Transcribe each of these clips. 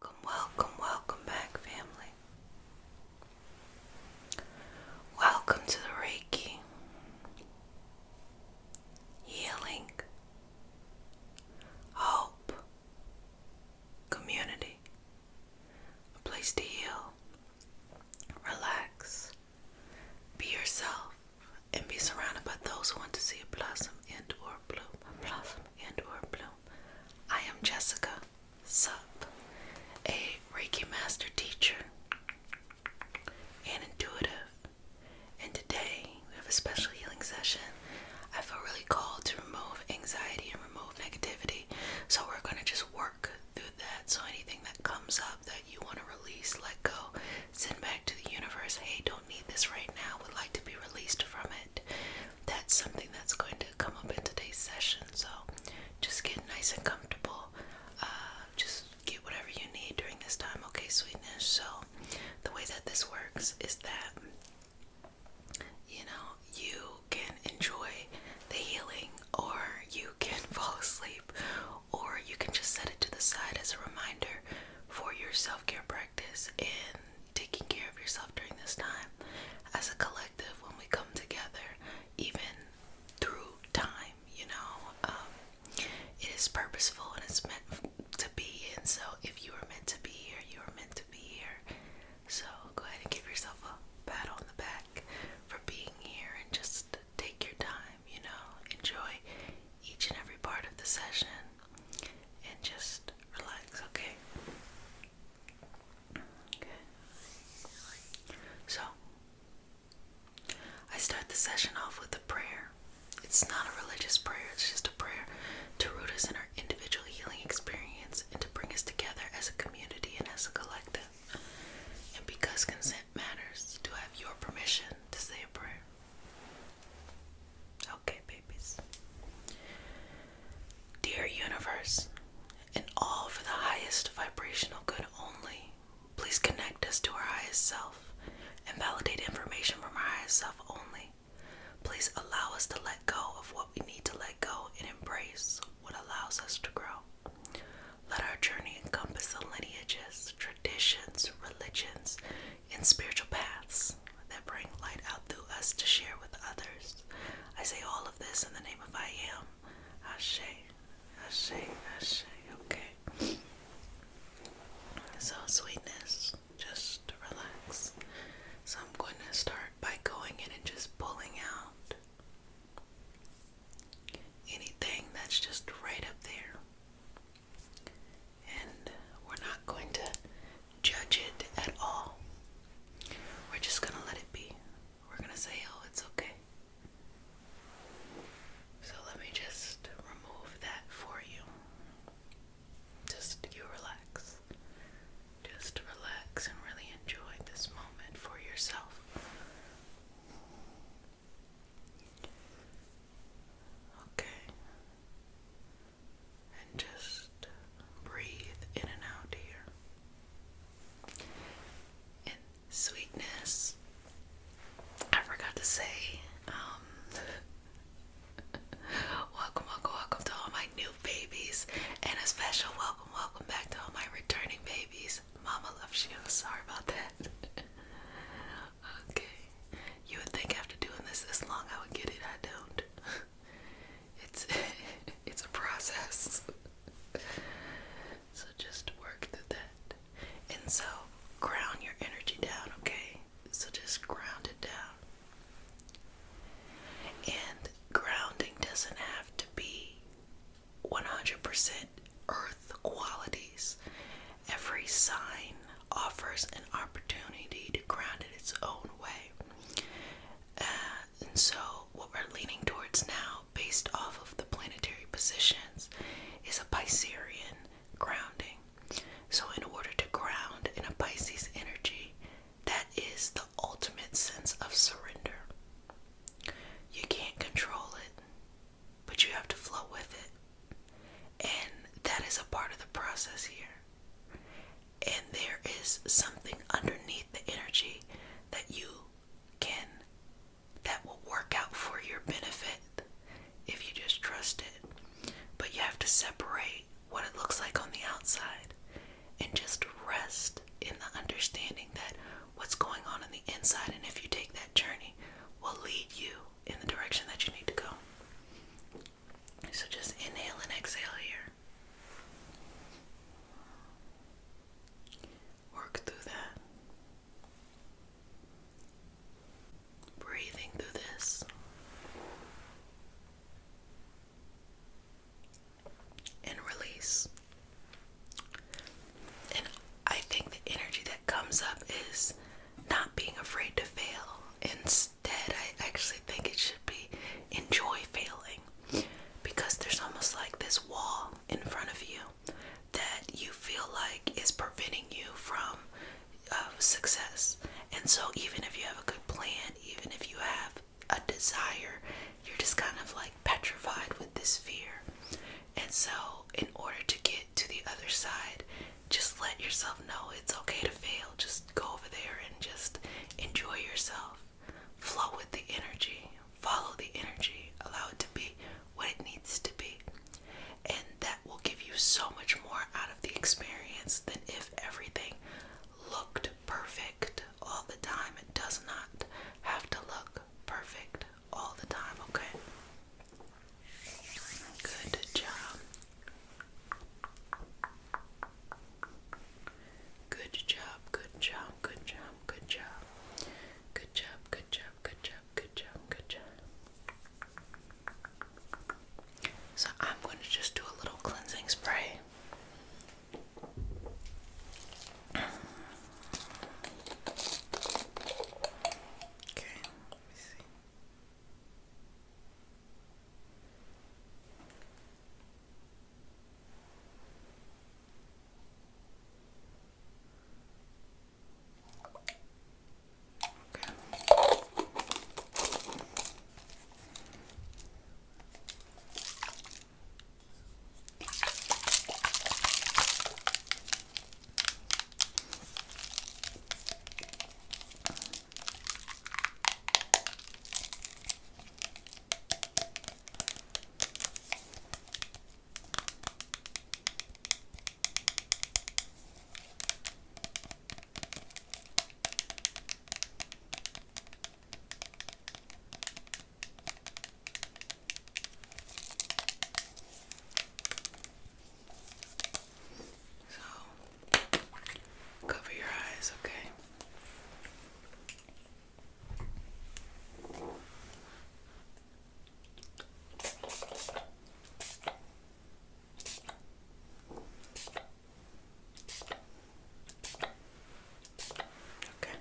Welcome back, family. Welcome to the Reiki Healing Hope Community. A place to heal, relax, be yourself, and be surrounded by those who want to see a blossom and or bloom. I am Jessica Sup, a Reiki Master Teacher and intuitive. And today we have a special healing session. I feel really called to remove anxiety and remove negativity. So we're going to just work through that. So anything that comes up that you want to release, let go, send back to the universe. Hey, don't need this right now. Would like to be released from it. That's something that's going to come up in today's session. So just get nice and comfortable. Just get whatever you need during this time. Okay, sweetness. So the way that this works is that you can enjoy the healing, or you can fall asleep, or you can just set it to the side as a reminder for your self-care practice and taking care of yourself during this time. As a collective, when we come together, even through time, it is purposeful and it's meant to be. And so if you are meant to be here, you are meant to be here. So go ahead and give yourself a pat on the back for being here, and just take your time, enjoy each and every part of the session and just relax, okay? So I start the session off with a prayer. It's not a religious prayer, it's just a prayer to root us in our individual healing experience and to bring us together as a community and as a collective. And because consent matters, do I have your permission to say a prayer? Okay, babies. Dear universe, and all for the highest vibrational good only, please connect us to our highest self and validate information from our highest self only. Please allow us to let go of what we need to let go And so, in order to get to the other side, just let yourself know it's okay to fail. Just go over there and just enjoy yourself. Flow with the energy. Follow the energy. Allow it to be what it needs to be. And that will give you so much more out of the experience than if everything looked perfect all the time. It does not have to look perfect all the time, okay? Good job. Good job, good job, good job, good job. Good job, good job, good job, good job, good job. So I'm going to just do a little cleansing spray. Okay, let me see. Cover your eyes, okay? Okay.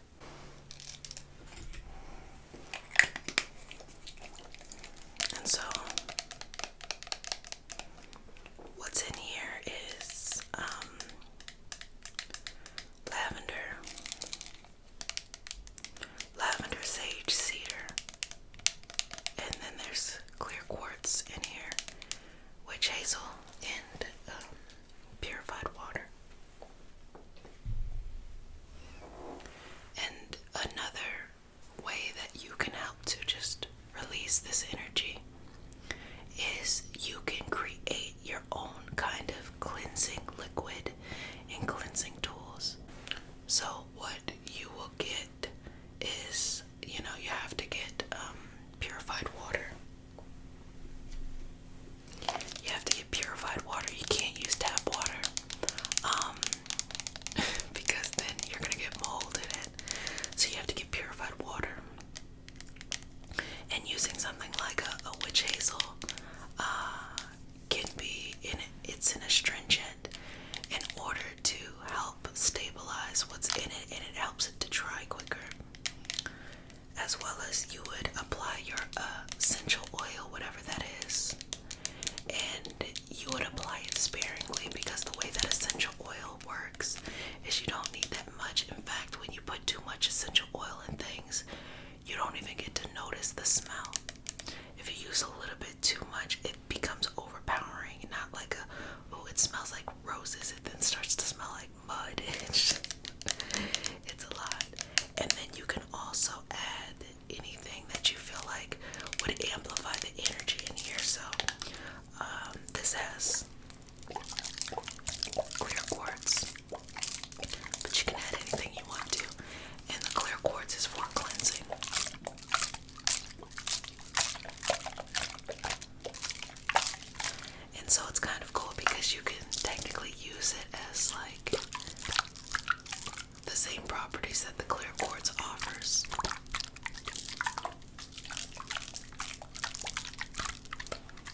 And so, what's in here is lavender, sage, cedar, and then there's clear quartz in here, witch hazel, and purified water. And another way that you can help to just release this energy is you can create your own kind of cleansing liquid and cleansing tools. So what you will get is, you have to get purified water. You have to get purified water. You can't use tap water because then you're gonna get mold in it. So you have to get purified water. And using something like a witch hazel can be it's an astringent in order to help stabilize what's in it, and it helps it to dry quicker. As well as you would apply your essential oil, whatever that is, and you would apply it sparingly, because the way that essential oil works is you don't need that much. In fact, when you put too much essential oil in things, you don't even get to notice the smell. If you use a little bit too much, it becomes overpowering, not like it smells like roses. It then starts to smell like mud. It's a lot. And then you can also add anything that you feel like would amplify the energy in here. So this has clear quartz, but you can add anything you want to. And the clear quartz is for cleansing. And so it's kind of cool because you can technically use it as like the same properties that the clear quartz offers.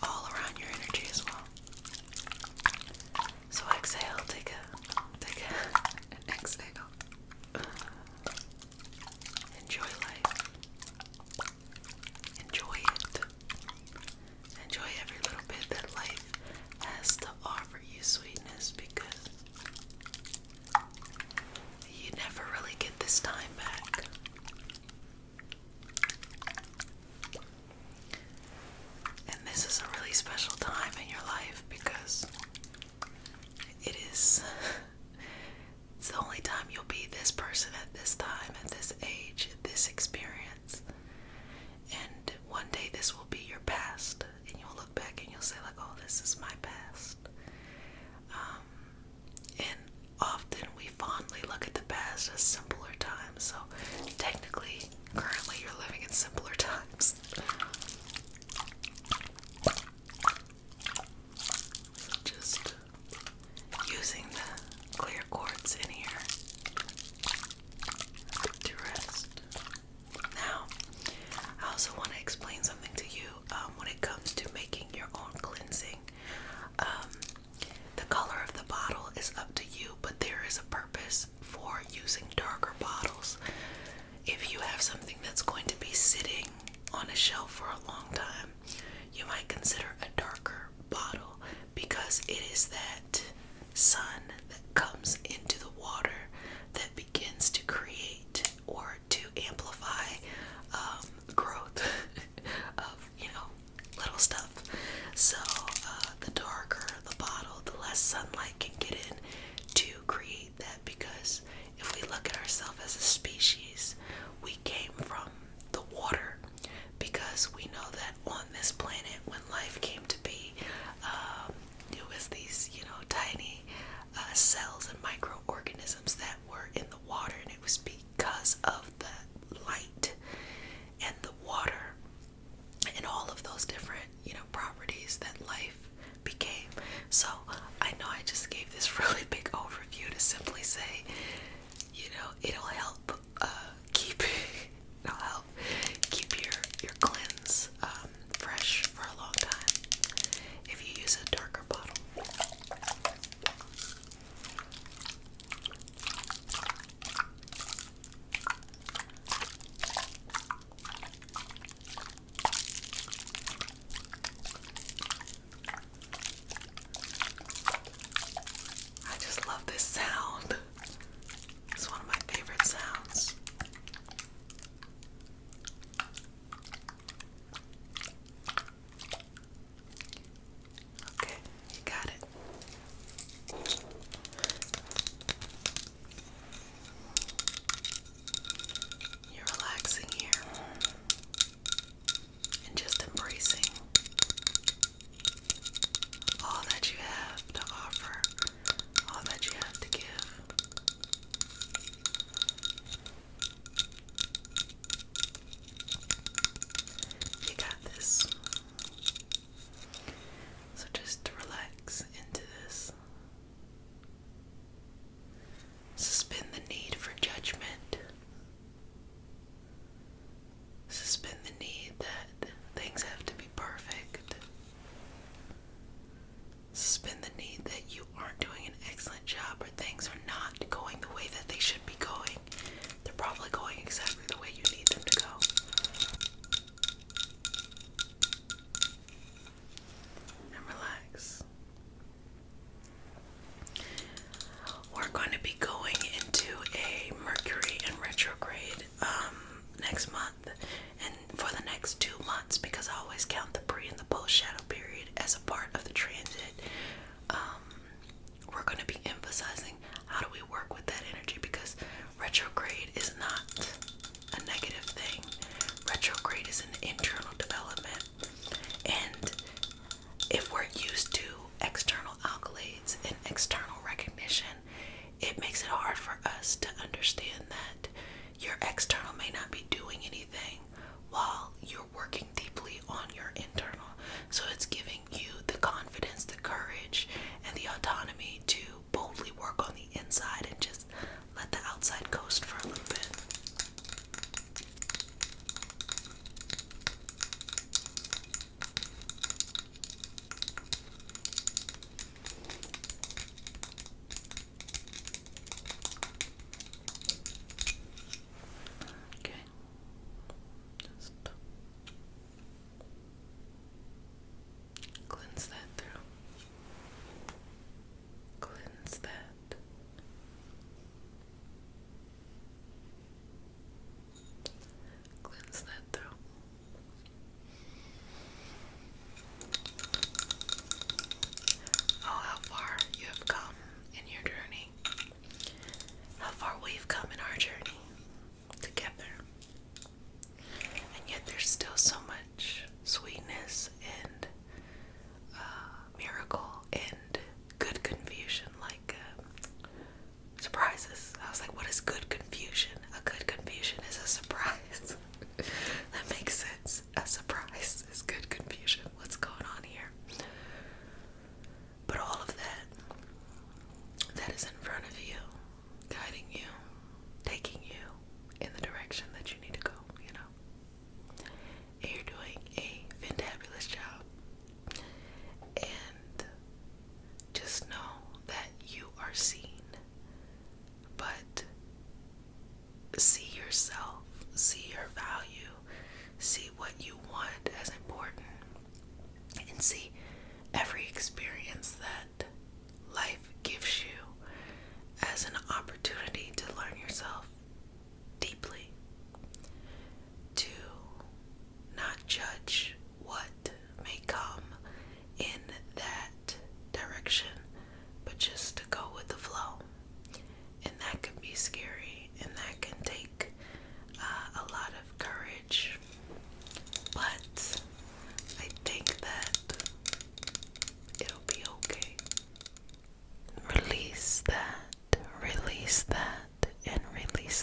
All around your energy as well. So exhale, take an exhale. Enjoy life. Enjoy it. Enjoy every little bit that life has to offer you, sweetness, because you never really get this time back. And this is a really special time in your life because it's the only time you'll be this person at this time, at this age, at this experience. And one day this will be your past, and you'll look back and you'll say like, oh, this is my past. And often we fondly look at the past as simpler times. So technically, currently you're living in simpler times. So just using the clear quartz in here to rest. Now, I also want to explain something to you when it comes to making your own cleansing. The color of the bottle is up to you, but there is a purpose for using darker bottles. If you have something that's going to be sitting on a shelf for a long time, you might consider a darker bottle because it is that sun that comes into the water that begins to create or to amplify growth of, little stuff. So the darker the bottle, the less sunlight can get in to create that, because if we look at ourselves as a species, we came from the water, because we know that on this planet, when life came to be, it was these, tiny cells and microorganisms that were in the water, and it was because of the light and the water and all of those different, properties that life became. So I know I just gave this really big overview to simply say, it'll help keep your cleanse fresh for a long time if you use a darker bottle. I just love this sound. It's one of my favorite sounds. see every experience that life gives you as an opportunity to learn yourself deeply, to not judge what may come in that direction, but just to go with the flow. And that can be scary, and that can take a lot of courage, but I think that it'll be okay. Release that, and release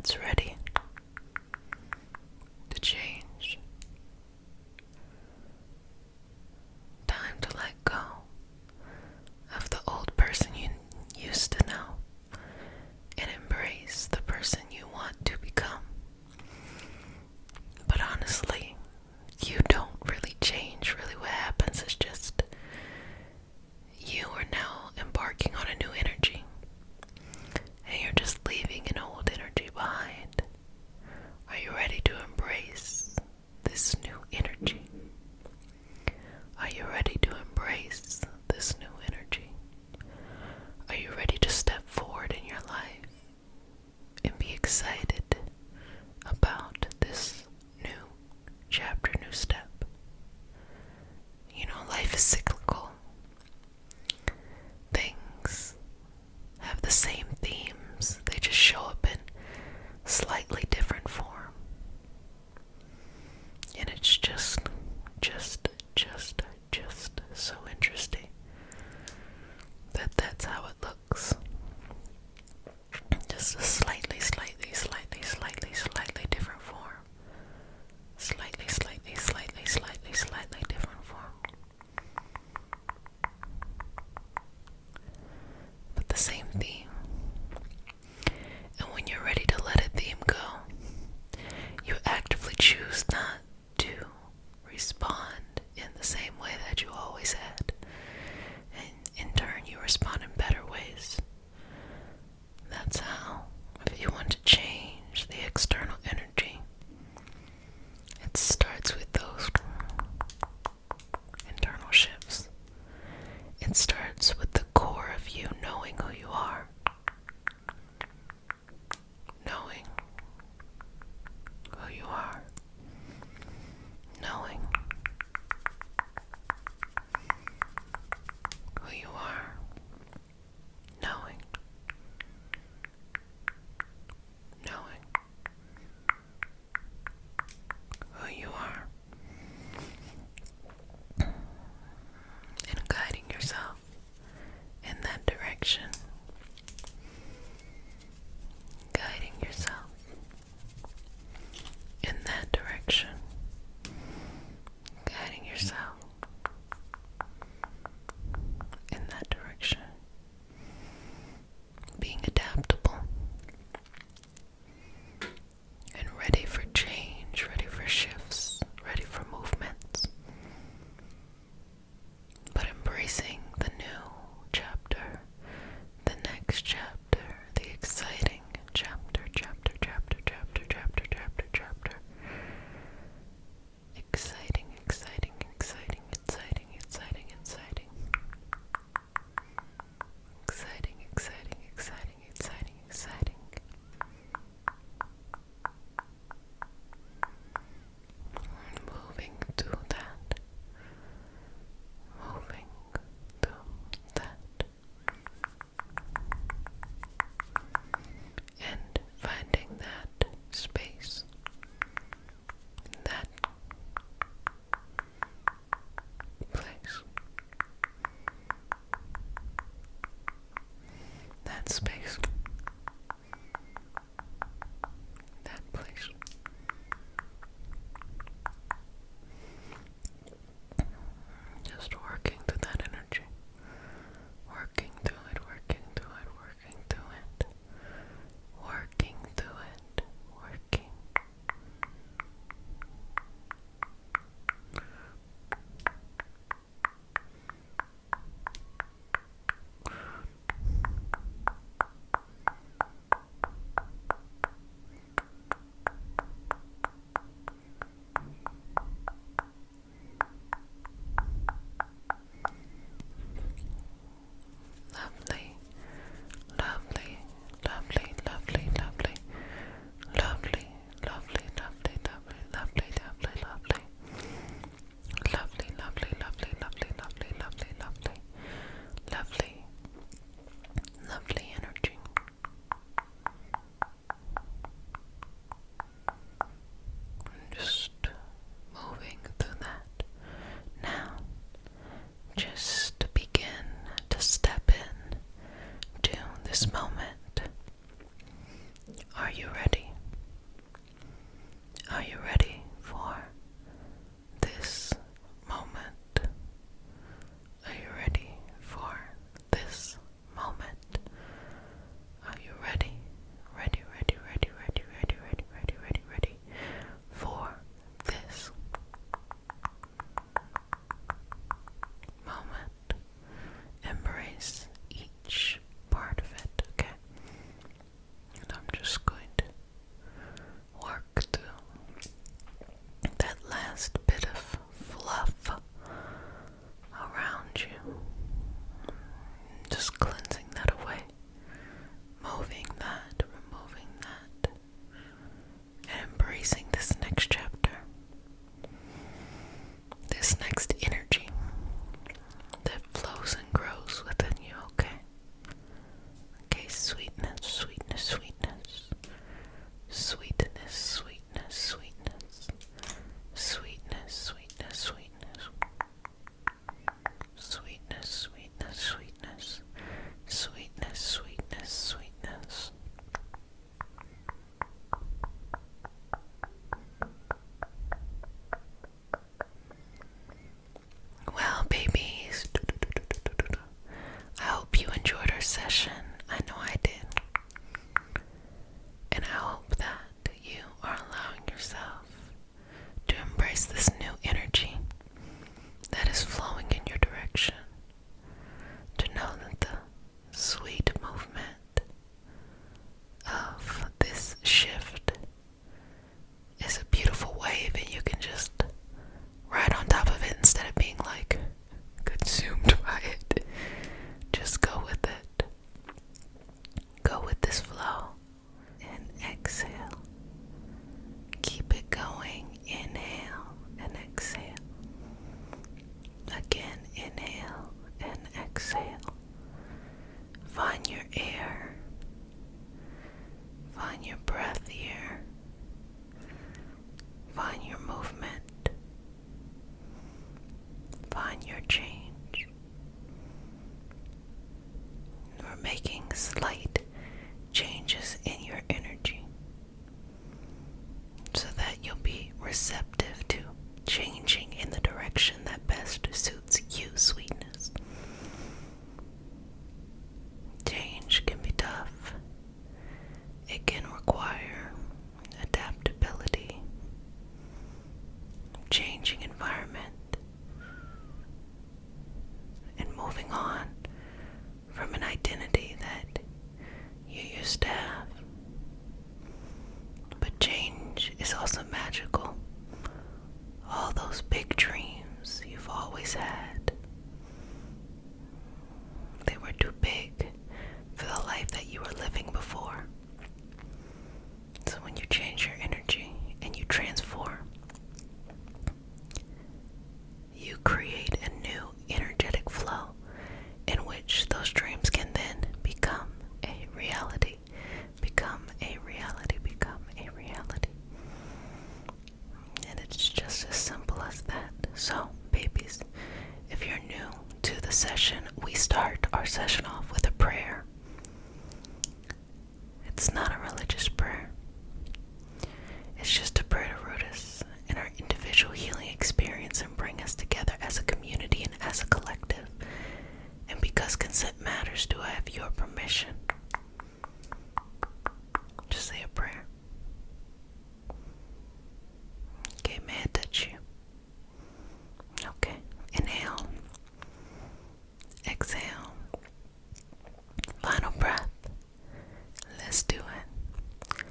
that's ready to change. Time to let go of the old person you used to know and embrace the person you want to become. But honestly, you don't really change. Really, what happens is just you are now embarking on a new energy, and you're just leaving an old energy behind. Are you ready to embrace this new energy? Are you ready to embrace this new energy? Are you ready to step forward in your life and be excited about this new chapter, new step? You know, life is cyclical. Things have the same themes, they just show up in slightly different form. And it's just so interesting that that's how it looks. Just a slightly different form. Slightly different form. But the same theme. And when you're ready to let a theme go, is also magical. All those big dreams you've always had, they were too big for the life that you were living before. So when you change your energy and you transform, you create a new energetic flow in which those dreams can then become a reality, become a reality, become a reality. And it's just as simple as that. So, babies, if you're new to the session, we start our session off with a prayer. It's not a religious prayer. It's just a prayer to root us in our individual healing experience and bring us together as a community and as a collective. And because consent matters, do I have your permission? Just say a prayer. Okay, may I touch you? Okay, inhale. Exhale. Final breath. Let's do it.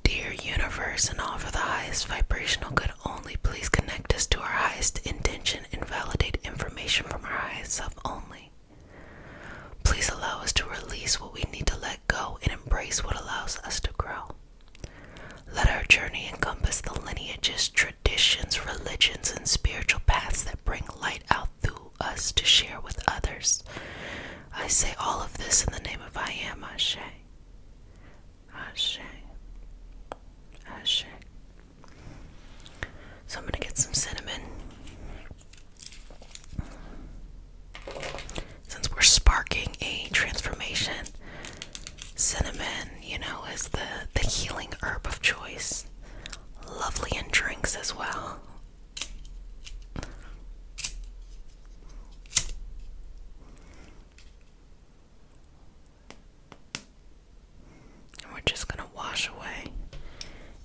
Dear universe, and all for the highest vibrational good only, please connect us to our highest intention and validate information from our highest self only. Please allow us to release what we need to let go and embrace what allows us to grow. Let our journey encompass the lineages, traditions, religions, and spiritual paths that bring light out through us to share with others. I say all of this in the name of I Am, Ashe. Ashe. Ashe. So I'm going to get some cinnamon. Since we're sparking a transformation, cinnamon, is the healing herb of choice. Lovely in drinks as well. And we're just going to wash away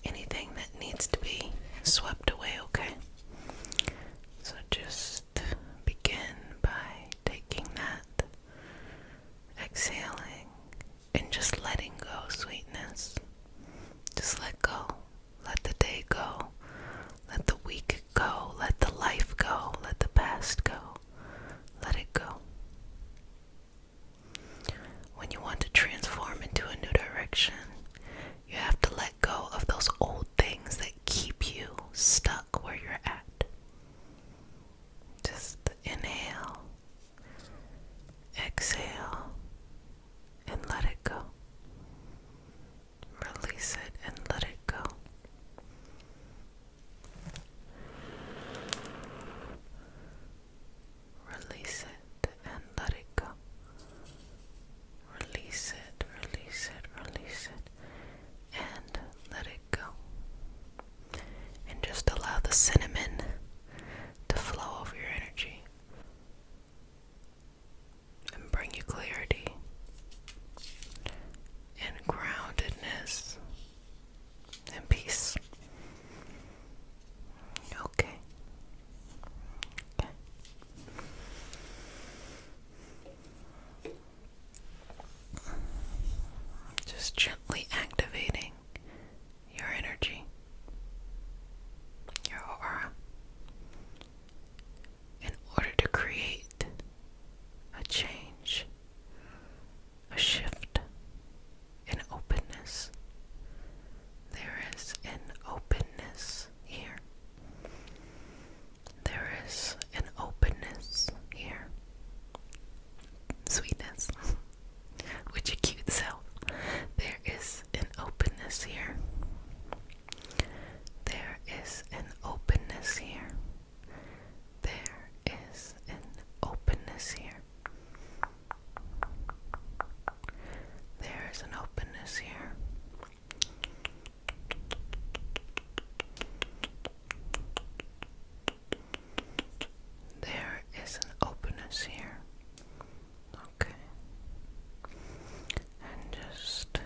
anything that needs to be swept away, okay? So just begin by taking that, exhaling, and just letting go, sweetness. Just let go. Let the day go. Let the week go. Let the life go. Let the past go. Let it go. When you want to transform into a new direction, you have to let go of those old things that keep you stuck where you're at. Just inhale, exhale, and let it go. Release it and let it go. Release it and let it go. Release it, release it, release it, and let it go. And just allow the cinnamon to flow over your energy and bring you clarity and groundedness and peace. Okay. Okay. Just gently activating your energy, your aura, in order to create a change, a shift, an openness. There is an openness here. There is an openness here. Sweetness. With your cute self. There is an openness here. There is an openness here. There is an openness here. There is an openness here. There is an openness here. Okay. And just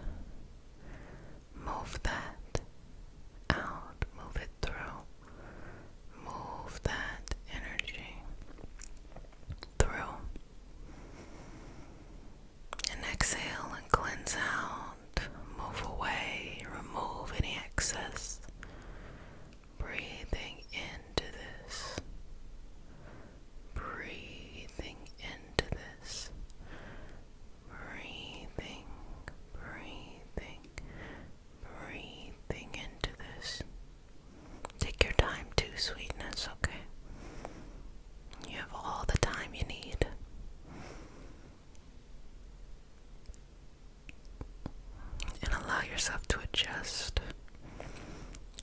move that yourself to adjust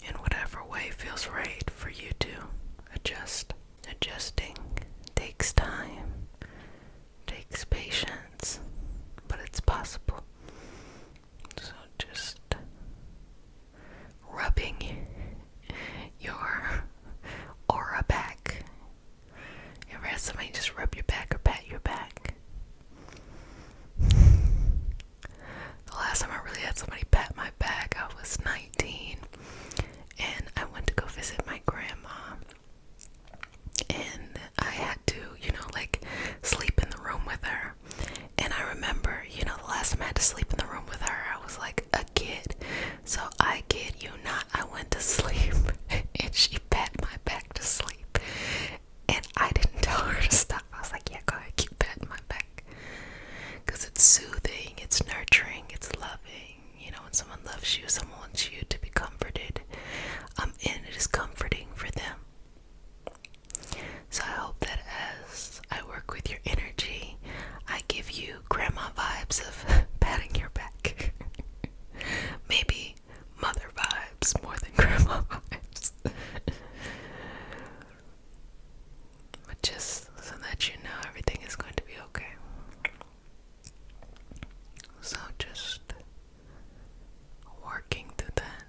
in whatever way feels right for you to adjust. Adjusting takes time, takes patience, but it's possible. So just rubbing your aura back. You ever had somebody just rub your back or pat your back? The last time I really had somebody pat my back, I was 19, and I went to go visit my grandma, and I had to, sleep in the room with her. And I remember, the last time I had to sleep in the room with her, I was like a kid. So I kid you not, I went to sleep, and she pat my back to sleep, and I didn't tell her to stop. I was like, yeah, go ahead, keep patting my back, because it's soothing, it's nurturing, it's loving. When someone loves you, someone wants you to be comforted, and it is comforting for them. So I hope that as I work with your energy, I give you grandma vibes of patting your back. Maybe mother vibes more than grandma vibes. But just so that you know, everything is going to be okay. So just working through that.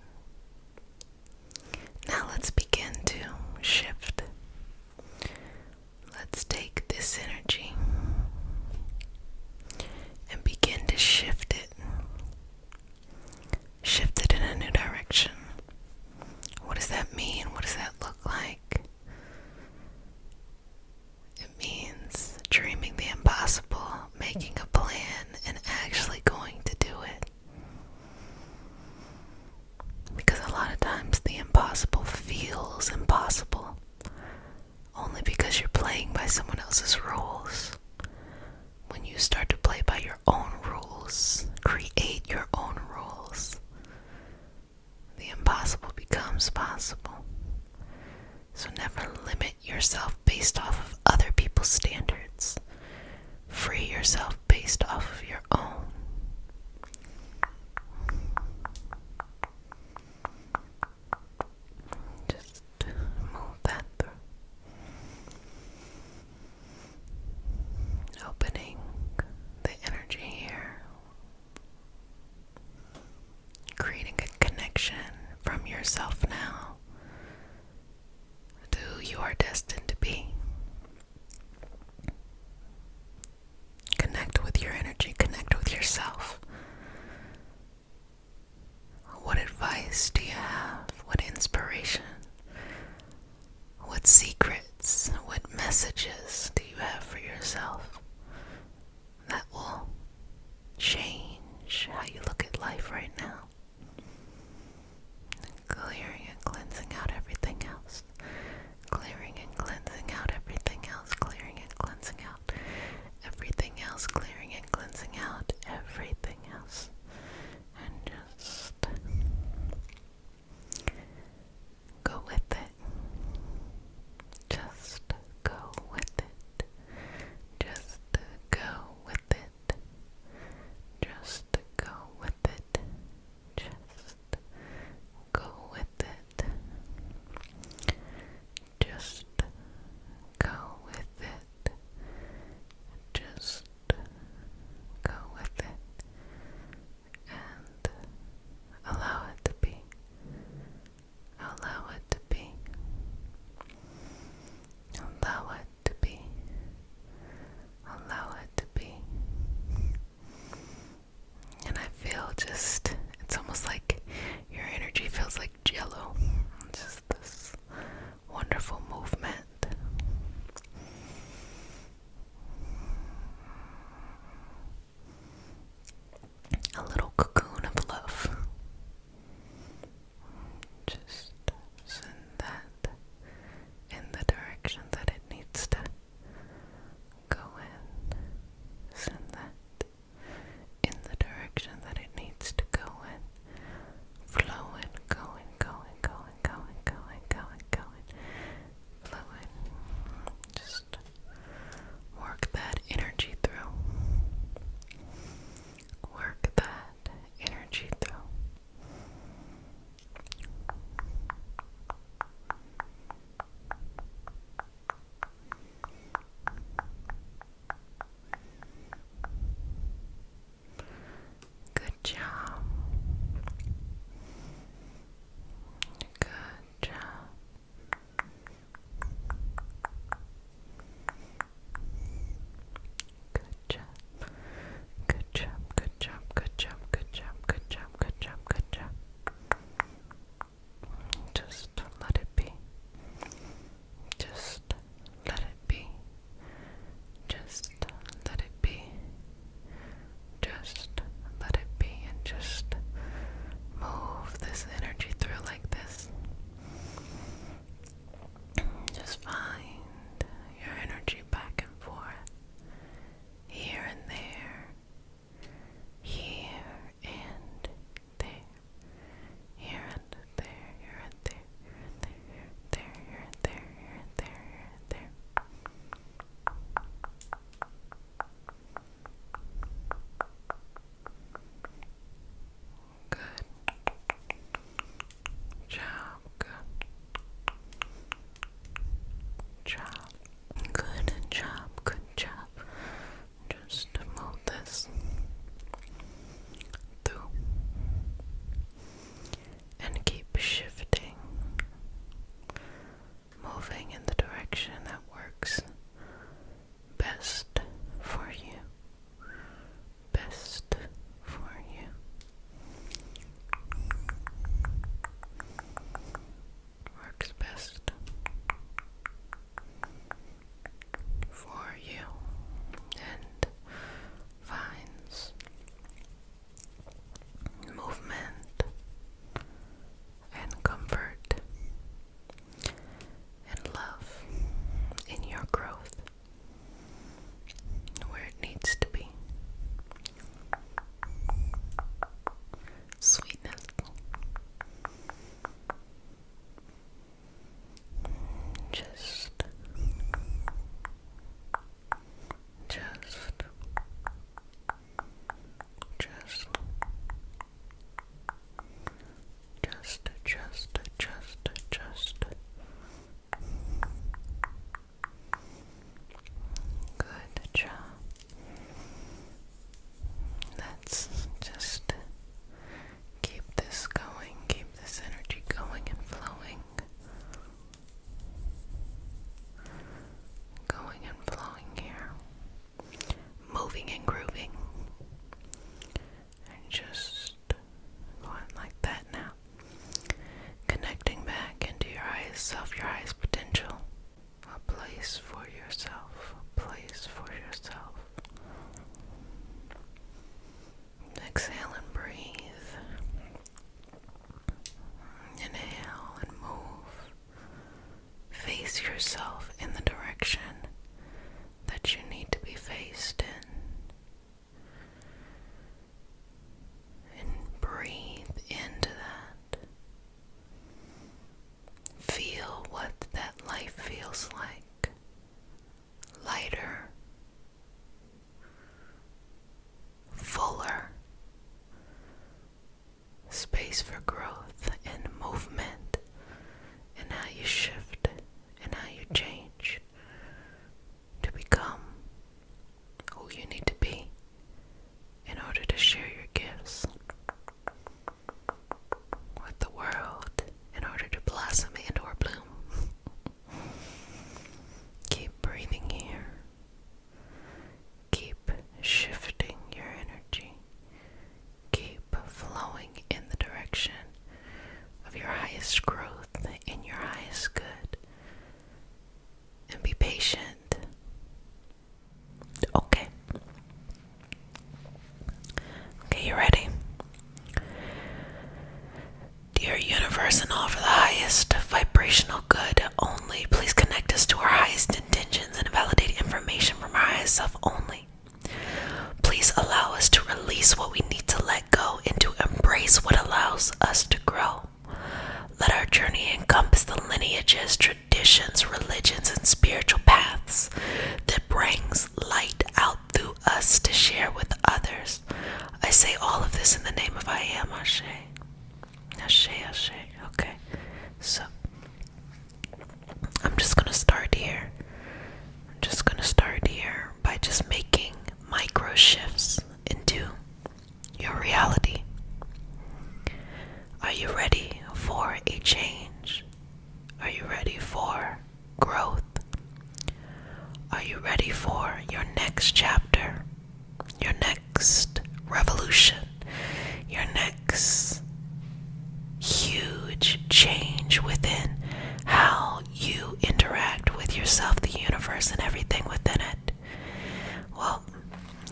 Now let's begin to shift. Let's take this energy and begin to shift it. Shift it in a new direction. What does that mean? What does that look like? It means dreaming the impossible, making a plan, and actually going to do it. Because a lot of times the impossible feels impossible only because you're playing by someone else's rules. When you start to play by your own rules, create your own rules, the impossible becomes possible. So never limit yourself based off of other people's standards. Free yourself based off of your own. Just move that through. Opening the energy here. Creating a connection from yourself now to who you are destined to be. Connect with your energy, connect with yourself. What advice do you have? What inspiration? What secrets? What messages do you have for yourself that will change how you look at life right now? Clearing and cleansing out everything else. Clearing and cleansing out everything else. Clearing and cleansing out everything else. Clearing and cleansing out everything else. And just go with it. Just go with it. Just go with it. Just go with it. Just go with it. Just go with it. Just go with it. And allow it to be. Allow it to be. Allow it to be. Allow it to be. And I feel it's almost like your energy feels like jello. Just this wonderful movement. A little cocoon of love. Just send that in the direction that it needs to go in. Send that in the direction that it needs to go in. Flowing, going, going, going, going, going, going, going. Flowing. Just work that energy through. Work that energy through. yourself in the direction that you need to be faced in. And breathe into that. Feel what that life feels like. Lighter, fuller, space for growth and movement, and how you shift and how you change to become who you need to be in order to share your gifts with the world, in order to blossom and or bloom. Keep breathing here. Keep shifting your energy. Keep flowing in the direction of your highest growth and your highest good. And be patient. Okay, you ready? Dear universe, and all for the highest vibrational good only, please connect us to our highest intentions and validate information from our highest self only. Please allow us to release what we need to let go and to embrace what allows us to grow. Let our journey encompass the lineages, traditions, religions, and spiritual paths that brings light out through us to share with others. I say all of this in the name of I am, Ashe. Ashe, Ashe. Okay, so I'm just gonna start here. By just making micro shifts into your reality. Are you ready for a change? Are you ready for growth? Are you ready for your next chapter? Your next revolution? Your next huge change within how you interact with yourself, the universe, and everything within it? Well,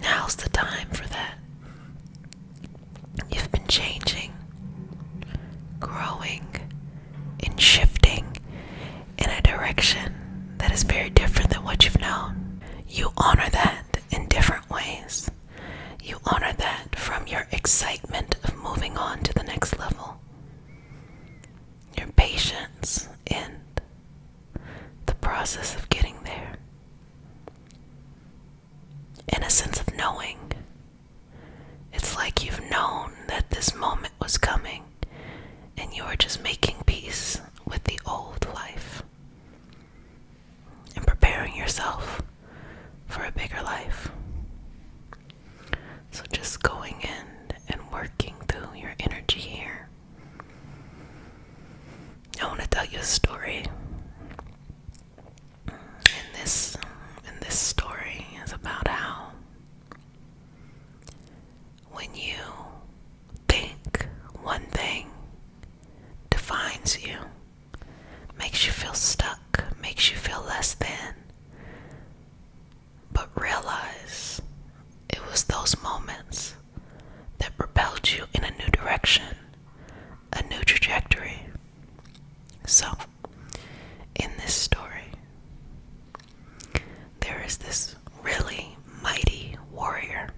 now's the time for that. You've been changing, growing, and shifting in a direction that is very different than what you've known. You honor that in different ways. You honor that from your excitement of moving on to the next level. Your patience in the process of getting there. And a sense of knowing. It's like you've known that this moment was coming and you are just making peace with the old life and preparing yourself for a bigger life. So just going in and working through your energy here. I want to tell you a story. And this story is about how when you think one thing defines you, makes you feel stuck, makes you feel less than, but realize it was those moments that propelled you in a new direction, a new trajectory. So, in this story, there is this really mighty warrior.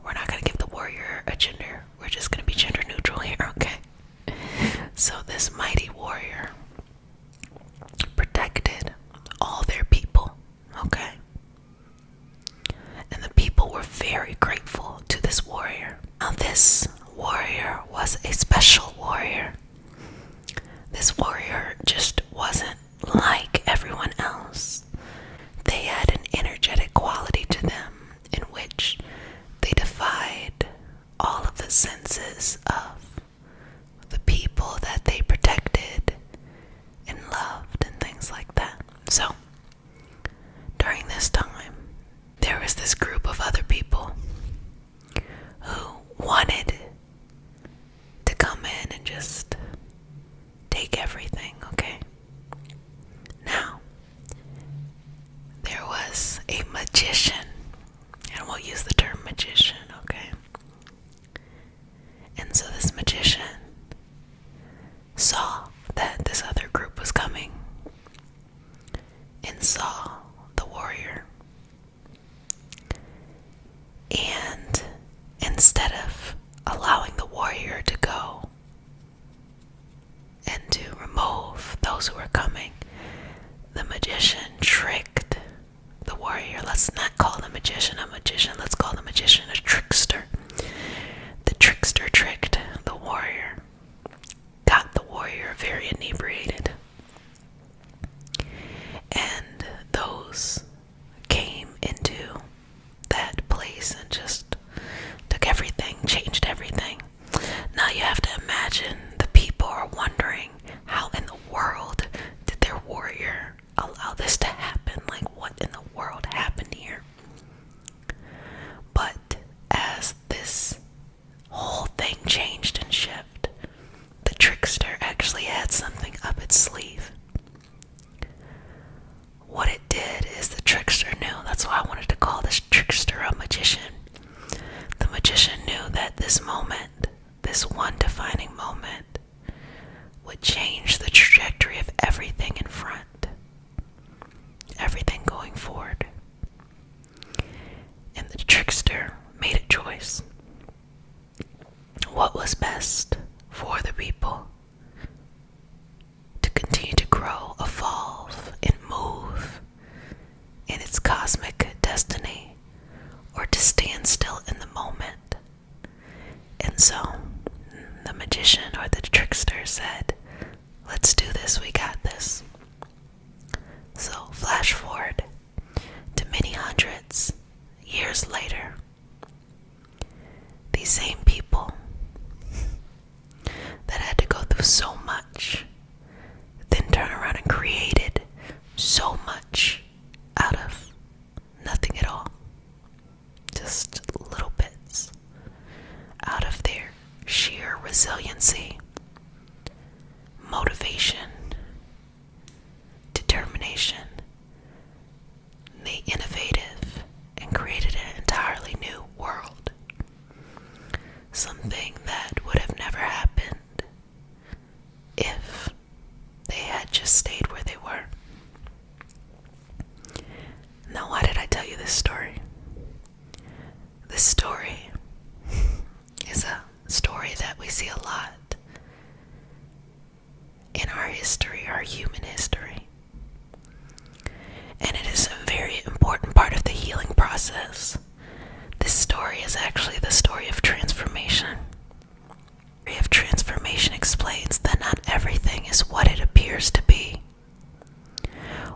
We're not going to give the warrior a gender. We're just going to be gender neutral here, okay? So this mighty warrior protected all their people, okay? And the people were very grateful to this warrior. Now this warrior was a special warrior. This warrior just wasn't like everyone else. They had an energetic quality to them in which they defied all of the senses of the people that they protected and loved and things like that. So, during this time, there was this group of other people who wanted to come in and just take everything, okay? Now, there was a magician, and we'll use the term magician, okay? And so this magician saw that this other group was coming, very inebriated. And those came into that place and just took everything, changed everything. Now you have to imagine the people are wondering, how in the world did their warrior allow this to happen? Like, what in the world happened here? But as this whole thing changed and shifted, the trickster actually had something up its sleeve. What it did is the trickster knew, that's why I wanted to call this trickster a magician. The magician knew that this moment, this one defining moment, would change the trajectory of everything in front, everything going forward. And the trickster made a choice. What was best for the people? To continue to grow, evolve, and move in its cosmic destiny, or to stand still in the moment. And so, the magician or the trickster said, let's do this, we got this. So, flash forward to many hundreds years later. These same people that had to go through so much, then turn around and created so much out of nothing at all. Just little bits. Out of their sheer resiliency, motivation, determination, they innovated and created an entirely new world. Something that would have never happened if they had just stayed where they were. Now, why did I tell you this story? This story is a story that we see a lot in our history, our human history. And it is a very important part of the healing process. This story is actually the story of transformation. The story of transformation explains that not everything is what it appears to be.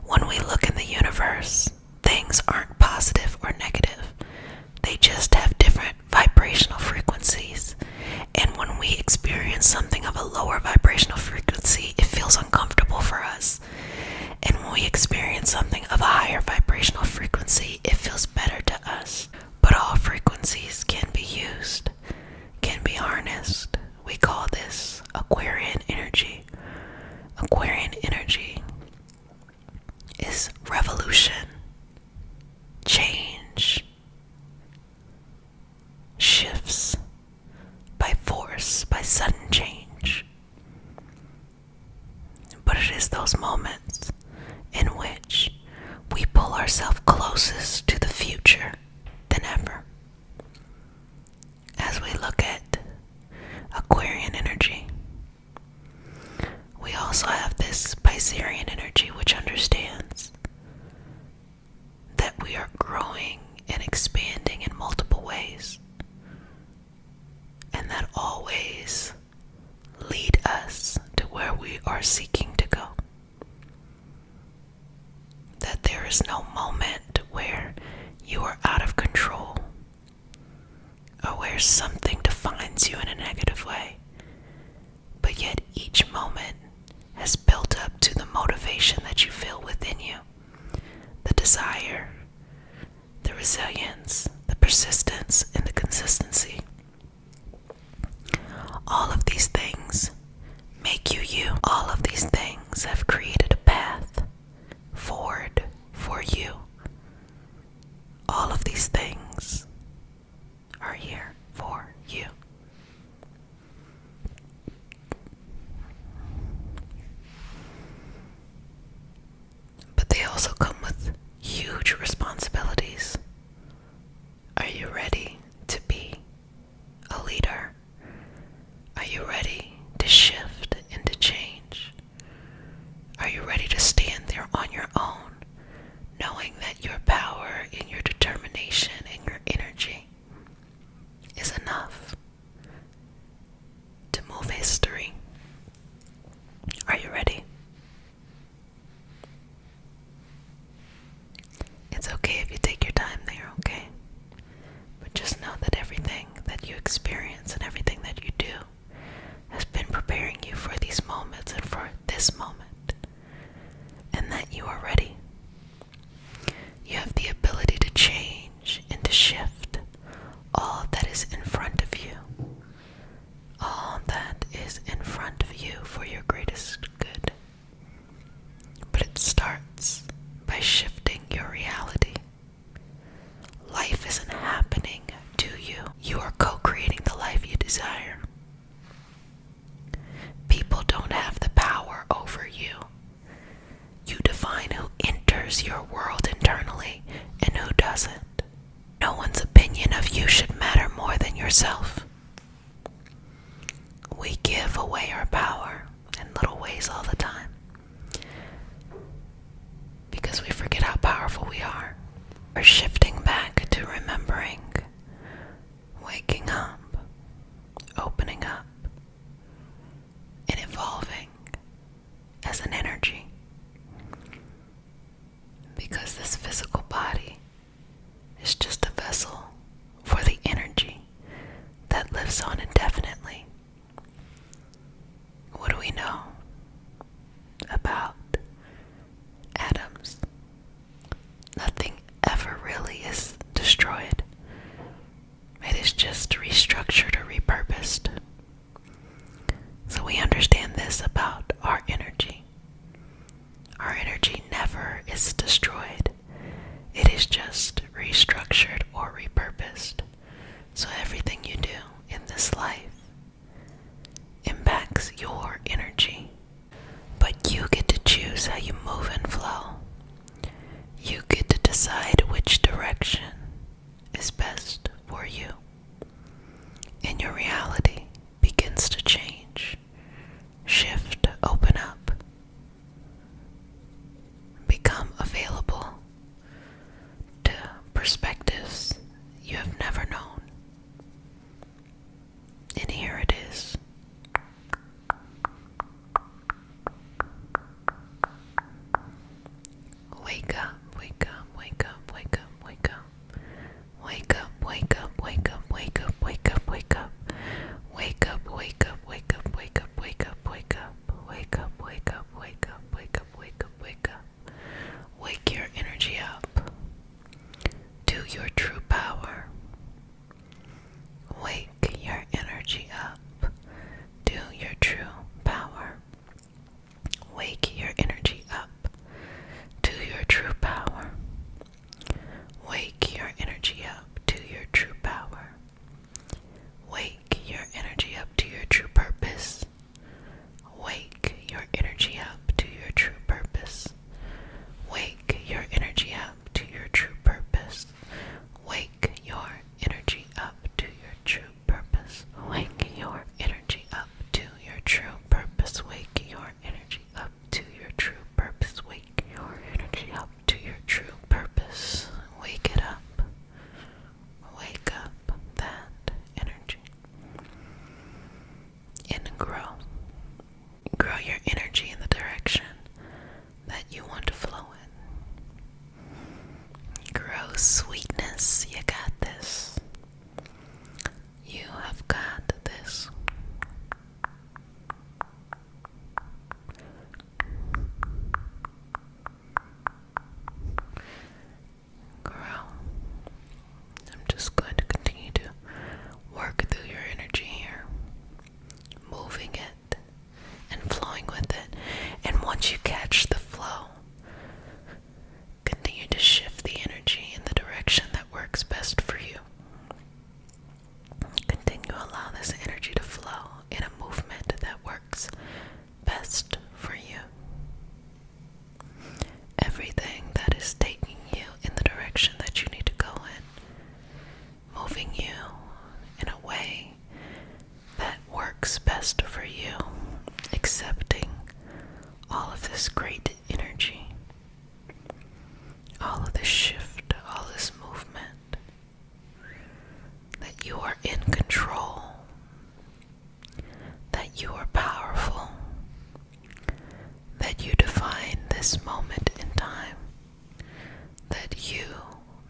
When we look in the universe, things aren't positive or negative. They just have different vibrational frequencies. And when we experience something of a lower vibrational frequency, it feels uncomfortable for us. And when we experience something of a higher vibrational frequency, it feels better to us. But all frequencies can be used, can be harnessed. We call this Aquarian energy. Aquarian energy is revolution, change, shifts by force, by sudden change. But it is those moments in which we pull ourselves closest to the future than ever. As we look at Aquarian energy, we also have this Piscean energy, which understands that we are growing and expanding in multiple ways, and that all ways lead us to where we are seeking to go. That there is no moment where you are out of control, or where something defines you in a negative way, but yet each moment has built up to the motivation that you feel within you, the desire, the resilience, the persistence, and the consistency. All of these things make you you. All of these things have created a path forward for you. All of these things are here for you. But they also come with huge responsibilities. Are you ready to be a leader? Are you ready to shift and to change? Are you ready to stand there on your own, knowing that your power and your determination and your energy is enough to move history? Are you you for your greatest good. But it starts by shifting your reality. Life isn't happening to you. You are co-creating the life you desire. People don't have the power over you. You define who enters your world internally and who doesn't. No one's opinion of you should matter more than yourself. We give away our power in little ways all the time because we forget how powerful we are. We're shifting back to remembering, waking up, opening up, and evolving as an energy. Because this physical body is just a vessel for the energy that lives on indefinitely. What do we know about atoms? Nothing ever really is destroyed. It is just restructured or repurposed. So we understand this about our energy. Our energy never is destroyed. It is just restructured or repurposed. So everything you do in this life impacts your energy. But you get to choose how you move and flow. You get to decide which direction is best for you. And your reality begins to change, shift, open up, become available to perspectives you have never known. And here it is. Wake up, wake up, wake up, wake up, wake up. Wake up, wake up, wake up, wake up, wake up, wake up. Wake up, wake up, wake up, wake up, wake up, wake up. Wake up, wake up, wake up, wake up, wake up, wake up. Wake your energy up to your true power. Wake your energy up to your true power. Wake your energy up to your true power. Wake your energy up to your true power. Wake your energy up to your true purpose. Wake your energy up to your true purpose. Wake your energy up to your true purpose. Wake your energy up to your true purpose. Wake your energy up to your true purpose. Wake your energy up to your true purpose. Wake your energy up to your true purpose. Wake it up. Wake up that energy. And grow. Grow your energy in the direction that you want to flow in. Grow sweetness. You got this. You have got this. Grow. I'm just going to continue to work through your energy here, moving it and flowing with it. And once you catch the flow, continue to shift the energy in the direction that works best for you. Continue to allow this energy to flow in a movement that works best for you. Everything that is taking you in the direction that you need to go in, moving you in a way that works best for you, accepting all of this great energy, all of this shift, all this movement, that you are in control, that you are powerful, that you define this moment in time, that you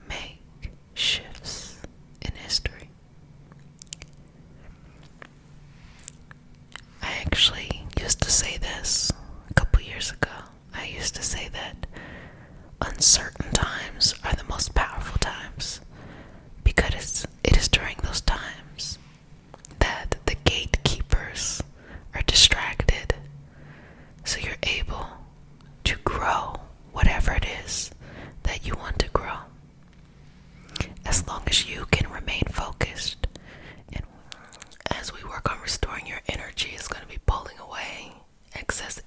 make shifts in history. I actually used to say this a couple years ago. I used to say that uncertain times are the most powerful times because it is during those times that the gatekeepers are distracted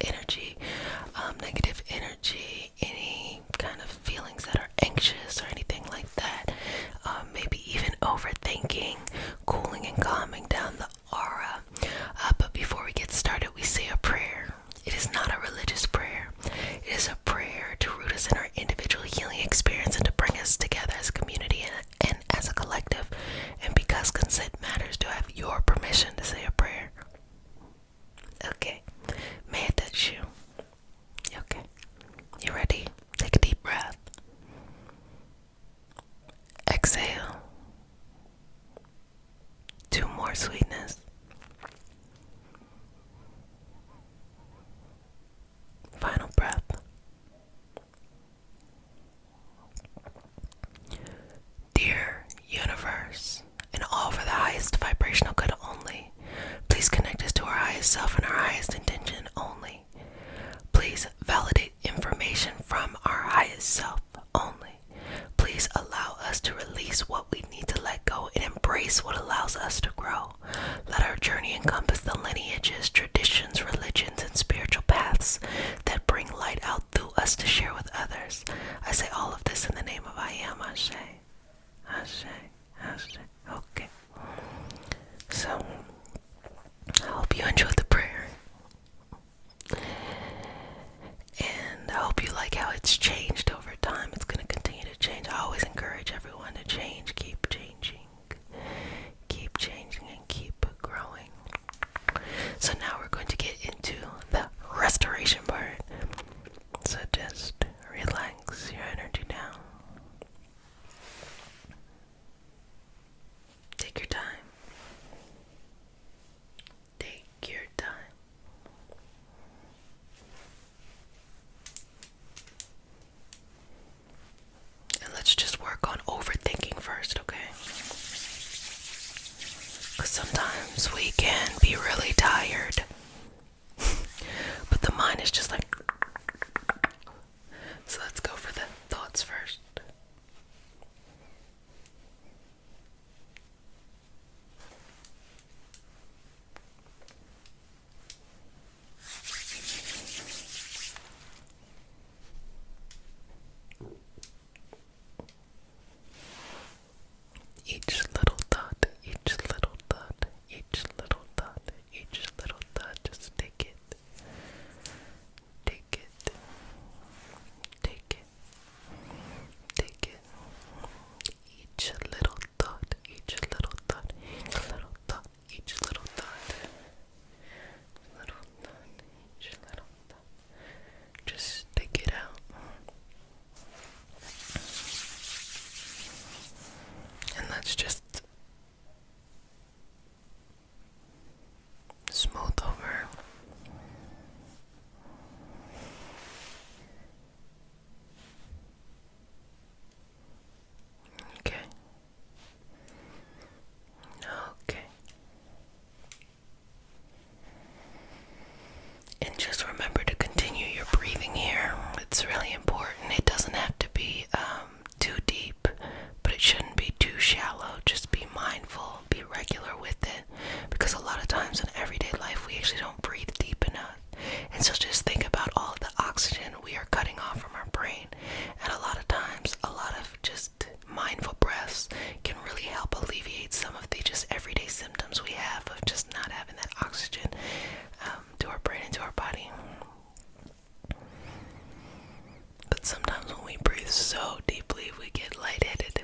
energy, negative energy, any kind of feelings that are anxious or anything like that. Maybe even overthinking, cooling and calming down the aura. But before we get started, we say a prayer. It is not a religious prayer. It is a prayer to root us in our individual healing experience and to bring us together as a community and as a collective. And because consent matters, do I have your permission to say a prayer? Okay. May I touch you? Okay. You ready? Take a deep breath. Exhale. 2 more, sweetness. Final breath. Dear universe, and all for the highest vibrational good only, please connect us to our highest self and our highest intention only. Please validate information from our highest self only. Please allow us to release what we need to let go and embrace what allows us to grow. Let our journey encompass the lineages, traditions, religions, and spiritual paths that bring light out through us to share with others. I say all of this in the name of I am. Ashe. Ashe. Ashe. Okay. So, I hope you enjoyed the prayer. And I hope you like how it's changed over time. It's going to continue to change. I always encourage everyone to change, keep changing, and keep growing. So now we're going to get into the restoration part. So just relax your energy down. Take your time. Take your time. And let's just work on overthinking first, okay? Because sometimes we can be really tired, but the mind is just like, so let's go for the thoughts first. Each little thought, each little thought, each little thought, each little thought, just take it. Take it. Take it. Take it. Each little thought, each little thought, each little thought, each little thought. Little thought, each little thought. Just take it out. And let's just smooth over. Okay. Okay. And just remember to continue your breathing here. It's really important. It doesn't have to be too deep, but it shouldn't be too shallow. Just be mindful, be regular with it, because a lot of times in everyday life we actually don't breathe deep enough. And so just think about all of the oxygen we are cutting off from our brain, and a lot of times a lot of just mindful breaths can really help alleviate some of the just everyday symptoms we have of just not having that oxygen to our brain and to our body. But sometimes when we breathe so deeply, we get lightheaded,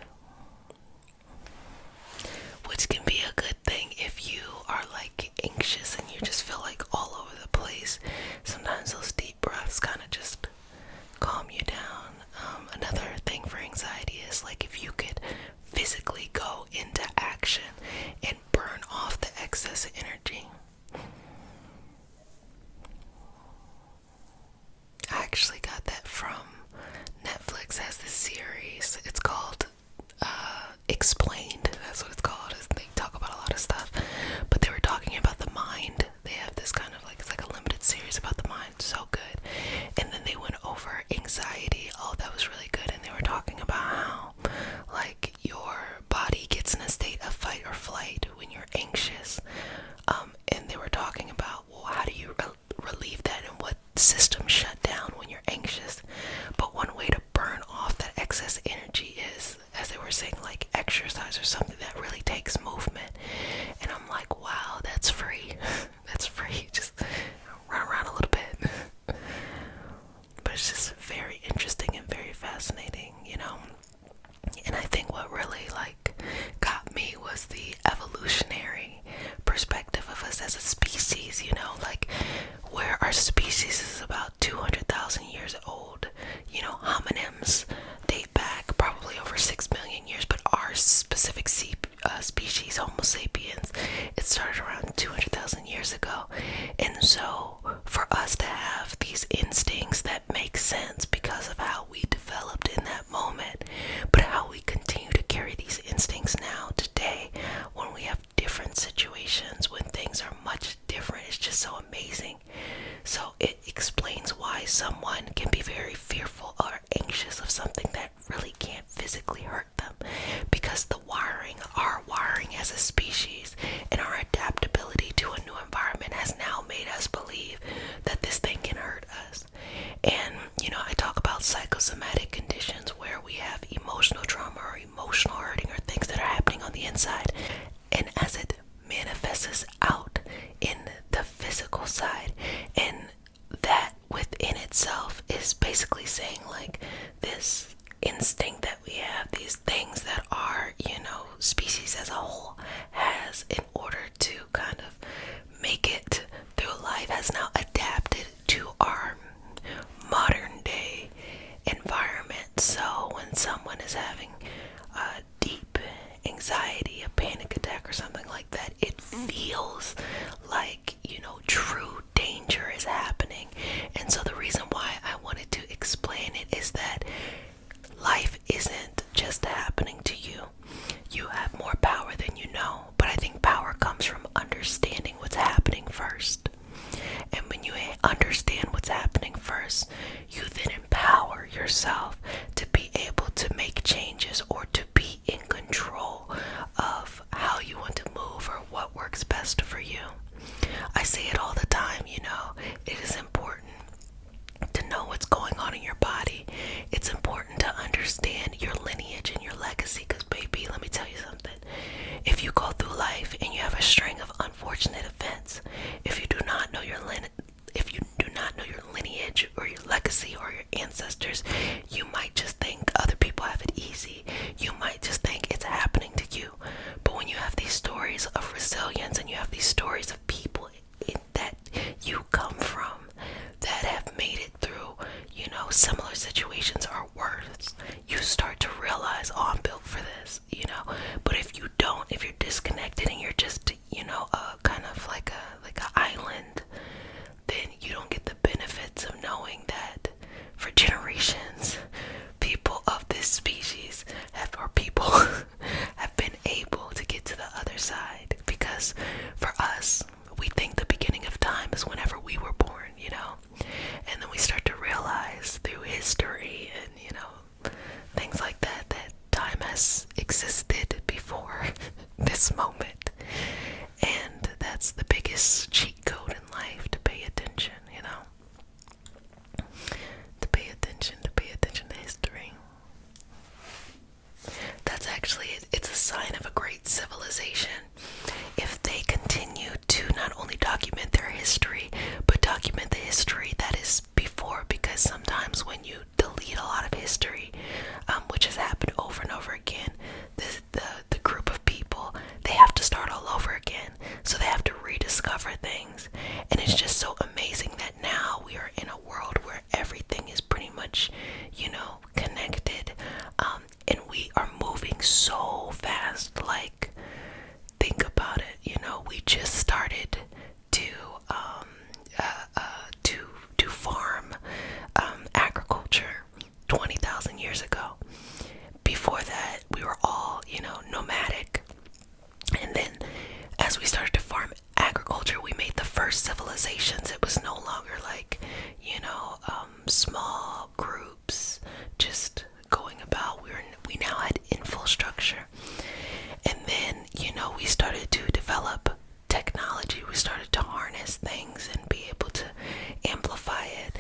which can be a good thing if you are like anxious and you just feel like all over the place. Sometimes those deep breaths kind of just calm you down. Another thing for anxiety is like if you could physically go into action and burn off the excess energy. I actually got that from Netflix. Has this series. It's called Explained. That's what it's called. They talk about a lot of stuff, but they were talking about the mind. They have this kind of like, it's like a limited series about the mind. So good. And then system shut down when you're anxious. But one way to burn off that excess energy is, as they were saying, like exercise or something that really takes movement. And I'm like, wow, that's free. That's free. Just run around a little bit. But it's just very interesting and very fascinating, you know. And I think what really like got me was the evolutionary perspective of us as a species, you know, like where our species is about 200,000 years old. You know, hominids date back probably over 6 million years, but our specific species, Homo sapiens, it started around 200,000 years ago. And so for us to have these instincts that make sense because of how we developed in that moment, but how we continue to carry these instincts now today when we have different situations, when things are much different, it's just so amazing. So it explains why someone can be very fearful or anxious of something that really can't physically hurt them, because our wiring as a species and our adaptability to a new environment has now made us believe that this thing can hurt us. And you know, I talk about psychosomatic conditions where we have emotional trauma or emotional hurting or things that are happening on the inside, and as it manifests out in the physical side, and that within itself is basically saying like this instinct that we have, these things that our, you know, species as a whole has, in order to kind of make it through life, has now adapted to our modern day environment. So when someone is having a deep anxiety, a panic attack or something like that, it feels like, you know, true danger is happening. And so the reason why I wanted to explain it is that life isn't just happening to you. You have more power than you know, but I think power comes from understanding what's happening first. And when you understand what's happening first, you then empower yourself to be able to make changes or to be in control of how you want to move or what works best for you. I say it all the time, you know, it is important to know what's going on in your body. It's important to understand your lineage and your legacy, because baby, let me tell you something. If you go through life and you have a string of unfortunate events, if you do not know your lineage or your legacy or your ancestors, you might just think other people have it easy. You might just think it's happening to you. But when you have these stories of resilience and you have these stories of people that you come from that have made it through, you know, similar situations or worse, you start to realize, oh, I'm built for this, you know. But if you don't, if you're disconnected and you're just, you know, kind of like an island, then you don't get the benefits of knowing that for generations, people of this species have been able to get to the other side. Because for us, we think the beginning of time is whenever we were born, you know, and then we start to realize through history and, you know, things like that, that time has existed before this moment. And that's the biggest cheat code in life, to pay attention, you know, to pay attention to history. That's actually it. It's a sign of a great civilization if they continue to not only document their history, but document the history that is before. Because sometimes when you delete a lot of history, which has happened over and over again, the group of people, they have to start all over again. So they have to rediscover things. And it's just so amazing that now we are in a world where everything is pretty much, you know, connected. And we are moving so fast. Like, think about it, you know, we just started to farm agriculture 20,000 years ago. Before that, we were all, you know, nomadic. And then as we started to farm agriculture, we made the first civilizations. It was no longer like, you know, small groups just going about. We now had infrastructure. And then, you know, we started to develop technology. We started to harness things and be able to amplify it.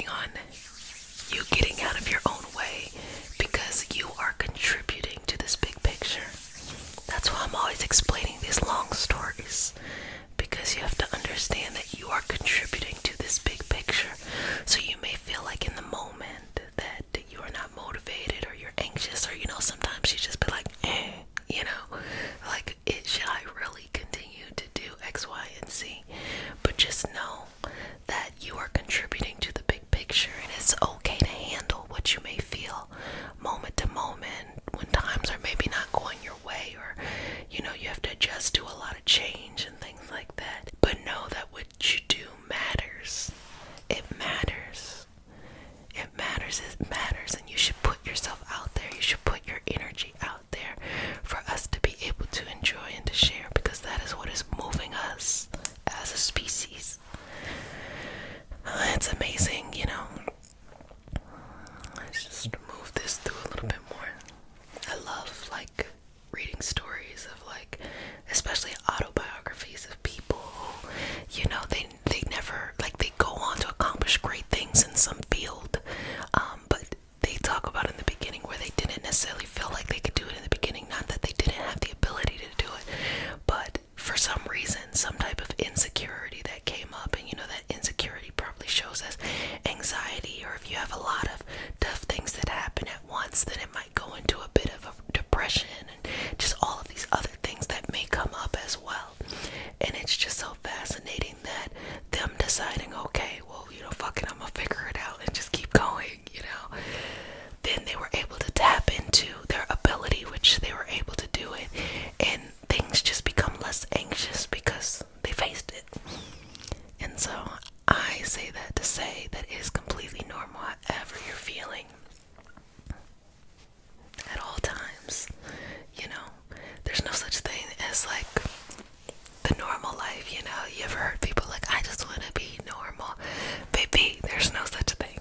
working on you getting out of your own way because you are contributing to this big picture. That's why I'm always explaining these long stories, because you have to understand that you are contributing to this big picture. So you may feel like in the moment that you are not motivated or you're anxious, or sometimes you just be like, like, should I really continue to do X, Y, and Z? But just know that you are contributing to the big picture, and it's okay to handle what you may feel moment to moment when times are maybe not going your way, or you have to adjust to a lot of change and things like that. But know that what you do matters. It matters. It matters. It matters. And you should put yourself out there. You should put your energy out there for us to be able to enjoy and to share, because that is what is moving us as a species. It's amazing, Let's just move this through a little bit more. I love, like, reading stories of, like, especially autobiographies of people who, they never, like, they go on to accomplish great things in some field, but they talk about in the beginning where they didn't necessarily feel like they could do it in the beginning. Not that they didn't have the ability to do it, but for some reason, some type of insecurity that came up, and that insecurity probably shows as anxiety, or if you have a lot of tough things that happen at once, then it might go into a bit of a depression and just all of these other things that may come up as well. And it's just so fascinating that them deciding, okay, well, fuck it, I'm gonna figure it out and just keep going, then they were able to tap into their ability, which they were able to do it, and things just become less anxious because they faced it. And so I say that to say that it is completely normal however you're feeling at all times. There's no such thing as like the normal life. You ever heard people like, I just want to be normal? Baby, there's no such thing.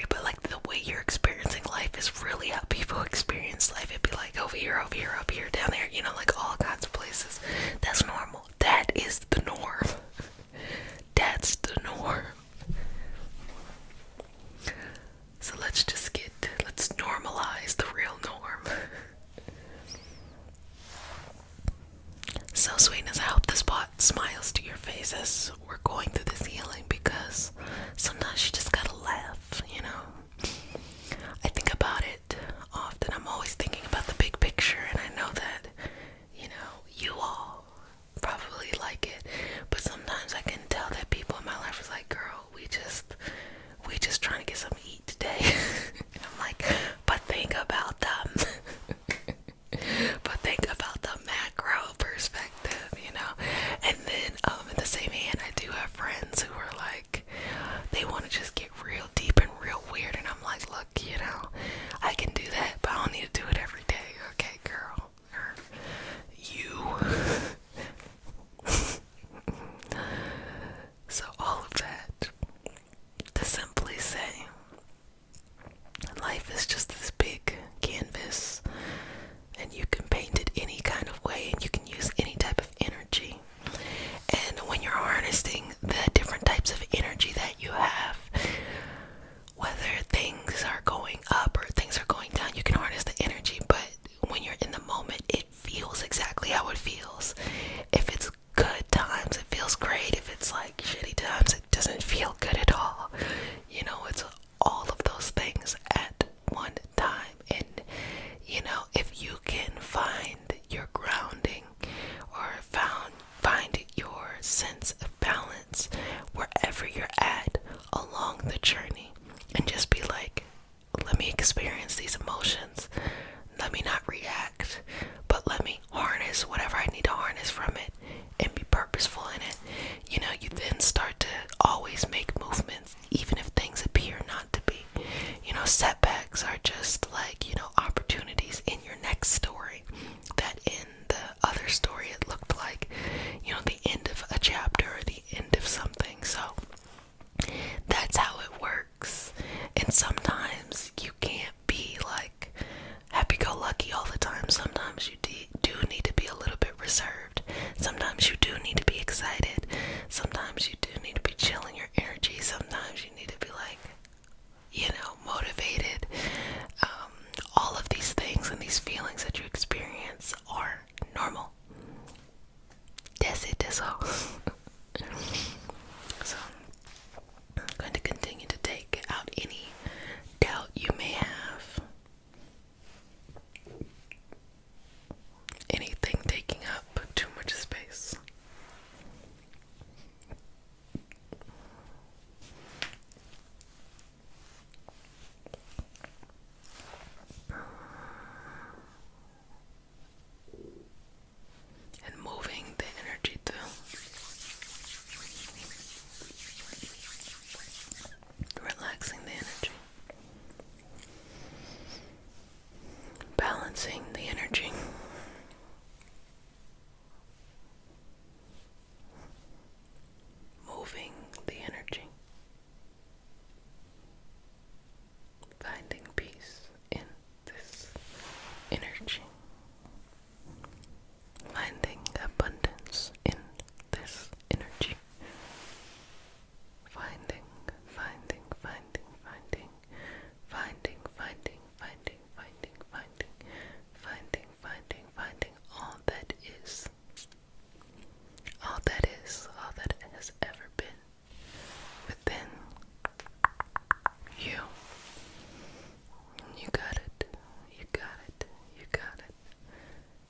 But like, the way you're experiencing life is really how people experience life. It'd be like over here, up here, down there, like all kinds of places. That's normal. That is the norm. That's the norm. So let's normalize the real norm. So, sweetness, I hope this brought smiles to your face as we're going through this healing, because sometimes you just gotta laugh, I think about it often. I'm always thinking about the big picture, and I know that, you all probably like it, but sometimes I can tell that people in my life is like, girl, we just trying to get something to eat today. And I'm like, but think about them. But think about the macro perspective, and then in the same hand, that you experience are normal. That's it, that's all. So, I'm going to continue to take out any doubt you may have. Anything taking up too much space. And moving the energy through. Relaxing the energy. Balancing the energy. Moving the energy. Finding peace in this energy. Finding abundance in this energy. Finding, finding, finding, finding, finding, finding, finding, finding, finding, finding, finding, finding all that is. All that is, all that has ever been within you. You got it. You got it. You got it.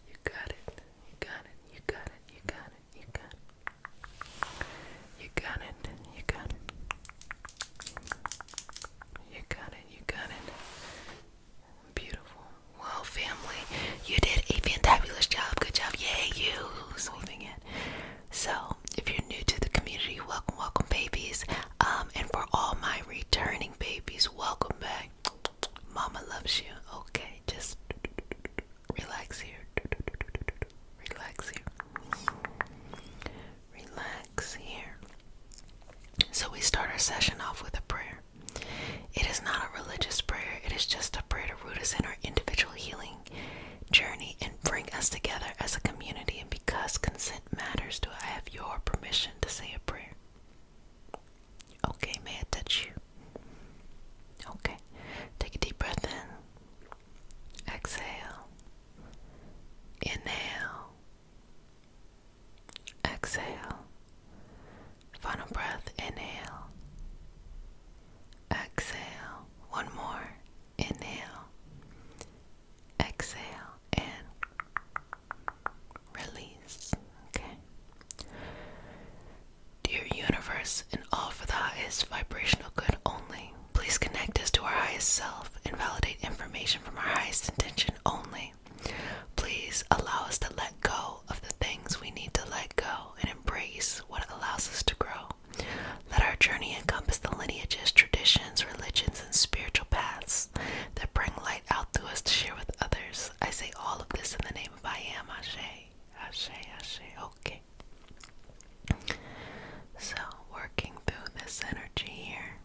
You got it. You got it. You got it. You got it. You got it. You got it. You got it. You got it. You got it. Beautiful. Well, family, you did a fantabulous job. Good job. Yay, you. Moving it. So, if you're new to the community, welcome, welcome, babies. And for all my returning babies, welcome back. Mama loves you. Okay, just relax here. Relax here. Relax here. So we start our session off with a prayer. It is not a religious prayer. It is just a prayer to root us in our individual healing journey and bring us together as a community. And because consent matters, do I have your permission to say a prayer? Okay, may I touch you? Okay, take a deep breath in. Exhale. Inhale. Exhale. Final breath. Inhale. Exhale. One more. Inhale. Exhale. And release. Okay. Dear universe, and all for the highest vibrational good only, please connect us to our highest self and validate information from our highest intention only. Please allow us to let go of the things we need to let go and embrace what allows us to grow. Let our journey encompass the lineages, traditions, religions, and spiritual paths that bring light out through us to share with others. I say all of this in the name of I am. Ashe. Ashe. Ashe. Okay. So, working through this energy here.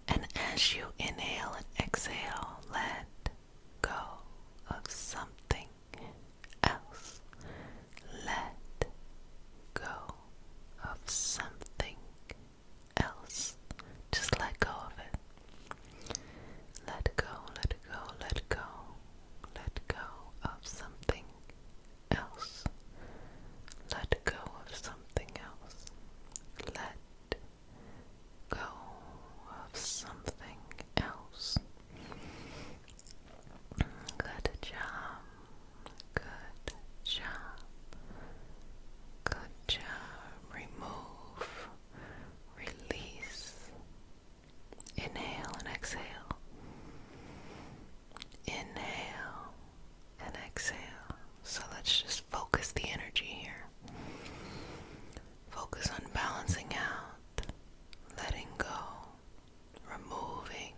And as you inhale and exhale, let go of something else. Let go of something else. Just let go of it. Let go, let go, let go. Let go of something else. Let go of something else. Let go of something else. Good job. Good job. Good job. Remove. Release. Inhale and exhale. Inhale and exhale. So let's just focus the energy here. Focus on balancing out, letting go, removing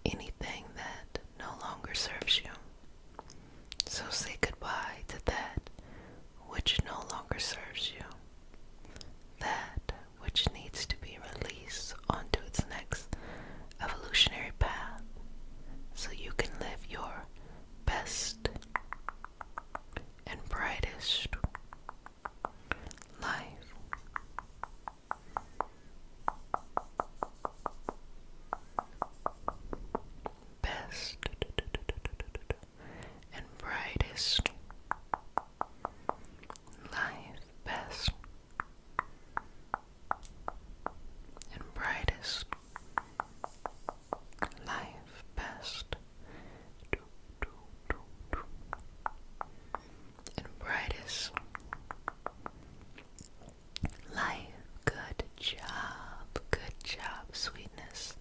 anything that no longer serves you. So say goodbye to that which no longer serves you, that which needs to be released onto its next evolutionary path so you can live your best and brightest highest, life best, and brightest, life best, and brightest, life. Good job, sweetness.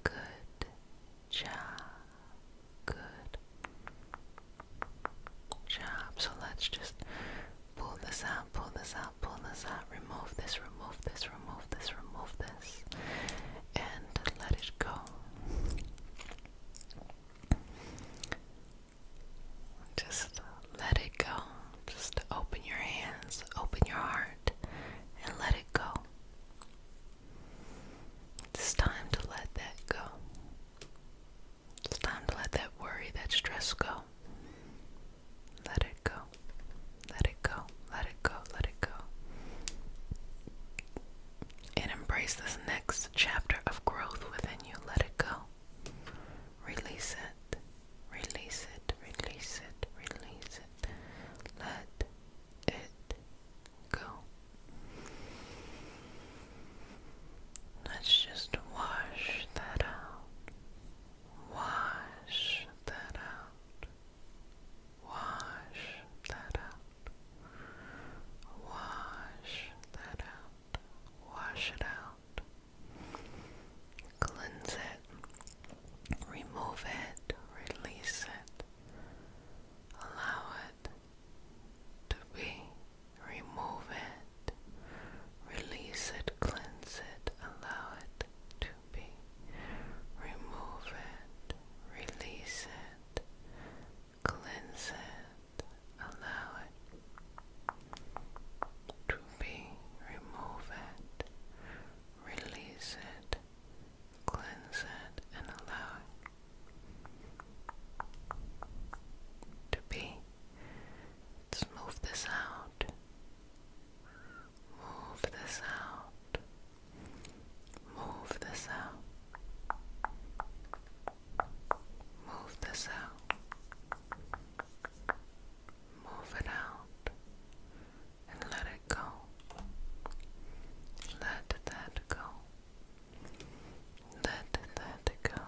Good job, good job. So let's just pull this out, pull this out, pull this out, remove this, remove this, remove this, remove this, and let it go. Just let it go. Just open your hands, open your heart, and let it go. It's time to let that go. It's time to let that worry, that stress go. Let it go. Let it go. Let it go. Let it go. And embrace this next chapter of growth within you. Let it go. Release it. Release it. Release it. Release it. Let it go. Let's just wash that out. Wash that out. Wash that out. Wash that out. Wash it out. Cleanse it. Remove it. Release it. Allow it to be. Remove it. Release it. Cleanse it. Allow it to be. Remove it. Release it. Cleanse it. Allow it to be. Remove it. Release it. Cleanse it. And allow it to be. Let's move this out. Move this out. Move this out. Move this out. Move it out. And let it go. Let that go. Let that go.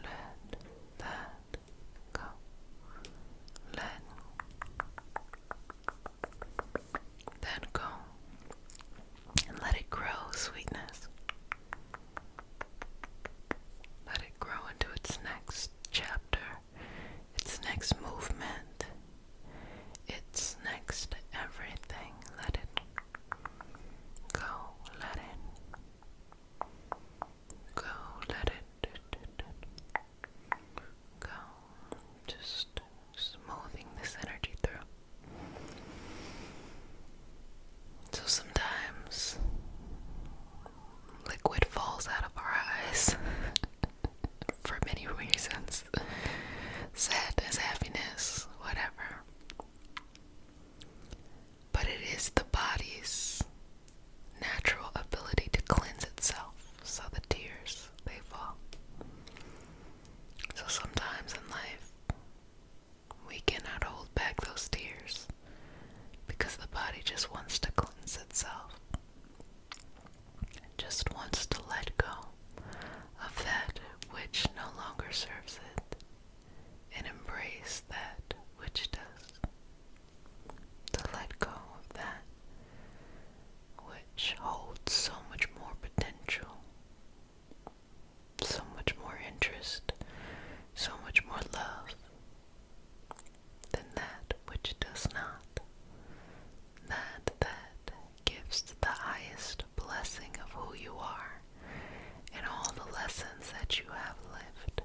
Let that go. Let that go. And let it grow, sweetness. Let it grow into its next chapter, its next movement, its next everything. Let it go. Let it go. Let it go. Just smoothing this energy through. So sometimes liquid falls out of our eyes for many reasons. Sadness, happiness, whatever. But it is the body's natural ability to cleanse itself, so the tears, they fall. So sometimes in life, we cannot hold back those tears because the body just wants to cleanse itself. It just wants to let go of that which no longer serves it and embrace that which does. To let go of that which holds so much more potential, so much more interest, so much more love than that which does not. That gives the highest blessing of who you are and all the lessons that you have lived.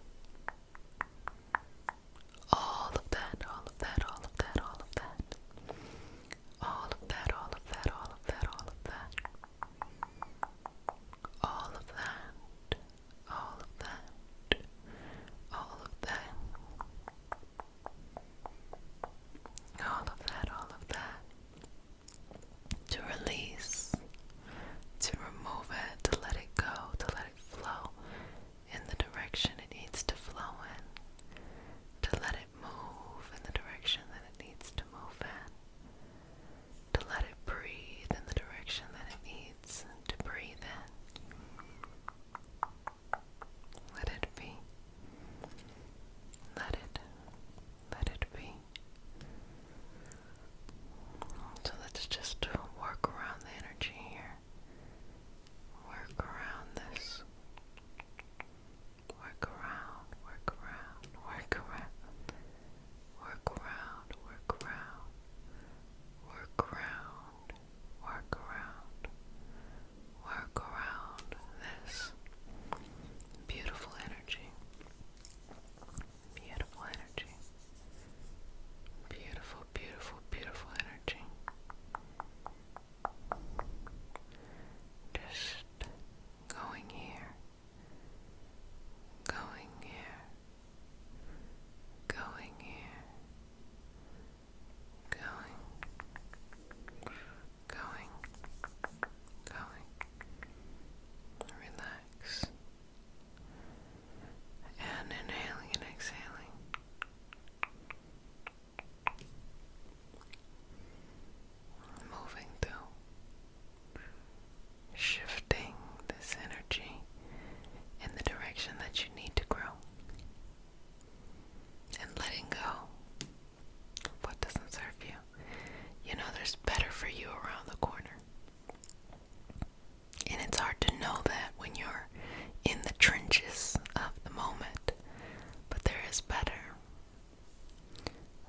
is better.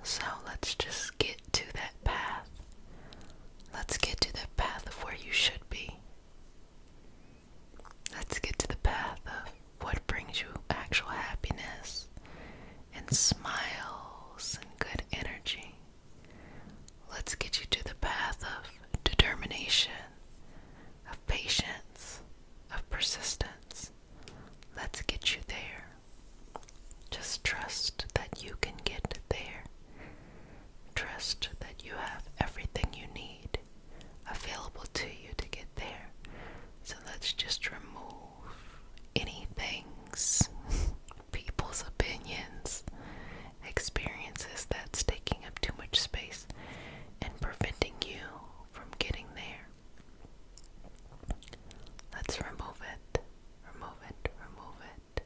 So let's just get to that path. Let's get to the path of where you should be. Let's get to the path of what brings you actual happiness and smiles and good energy. Let's get you to the path of determination, of patience, of persistence. Let's get you there. Just trust that you can get there. Trust that you have everything you need available to you to get there. So let's just remove any things, people's opinions, experiences that's taking up too much space and preventing you from getting there. Let's remove it, remove it, remove it,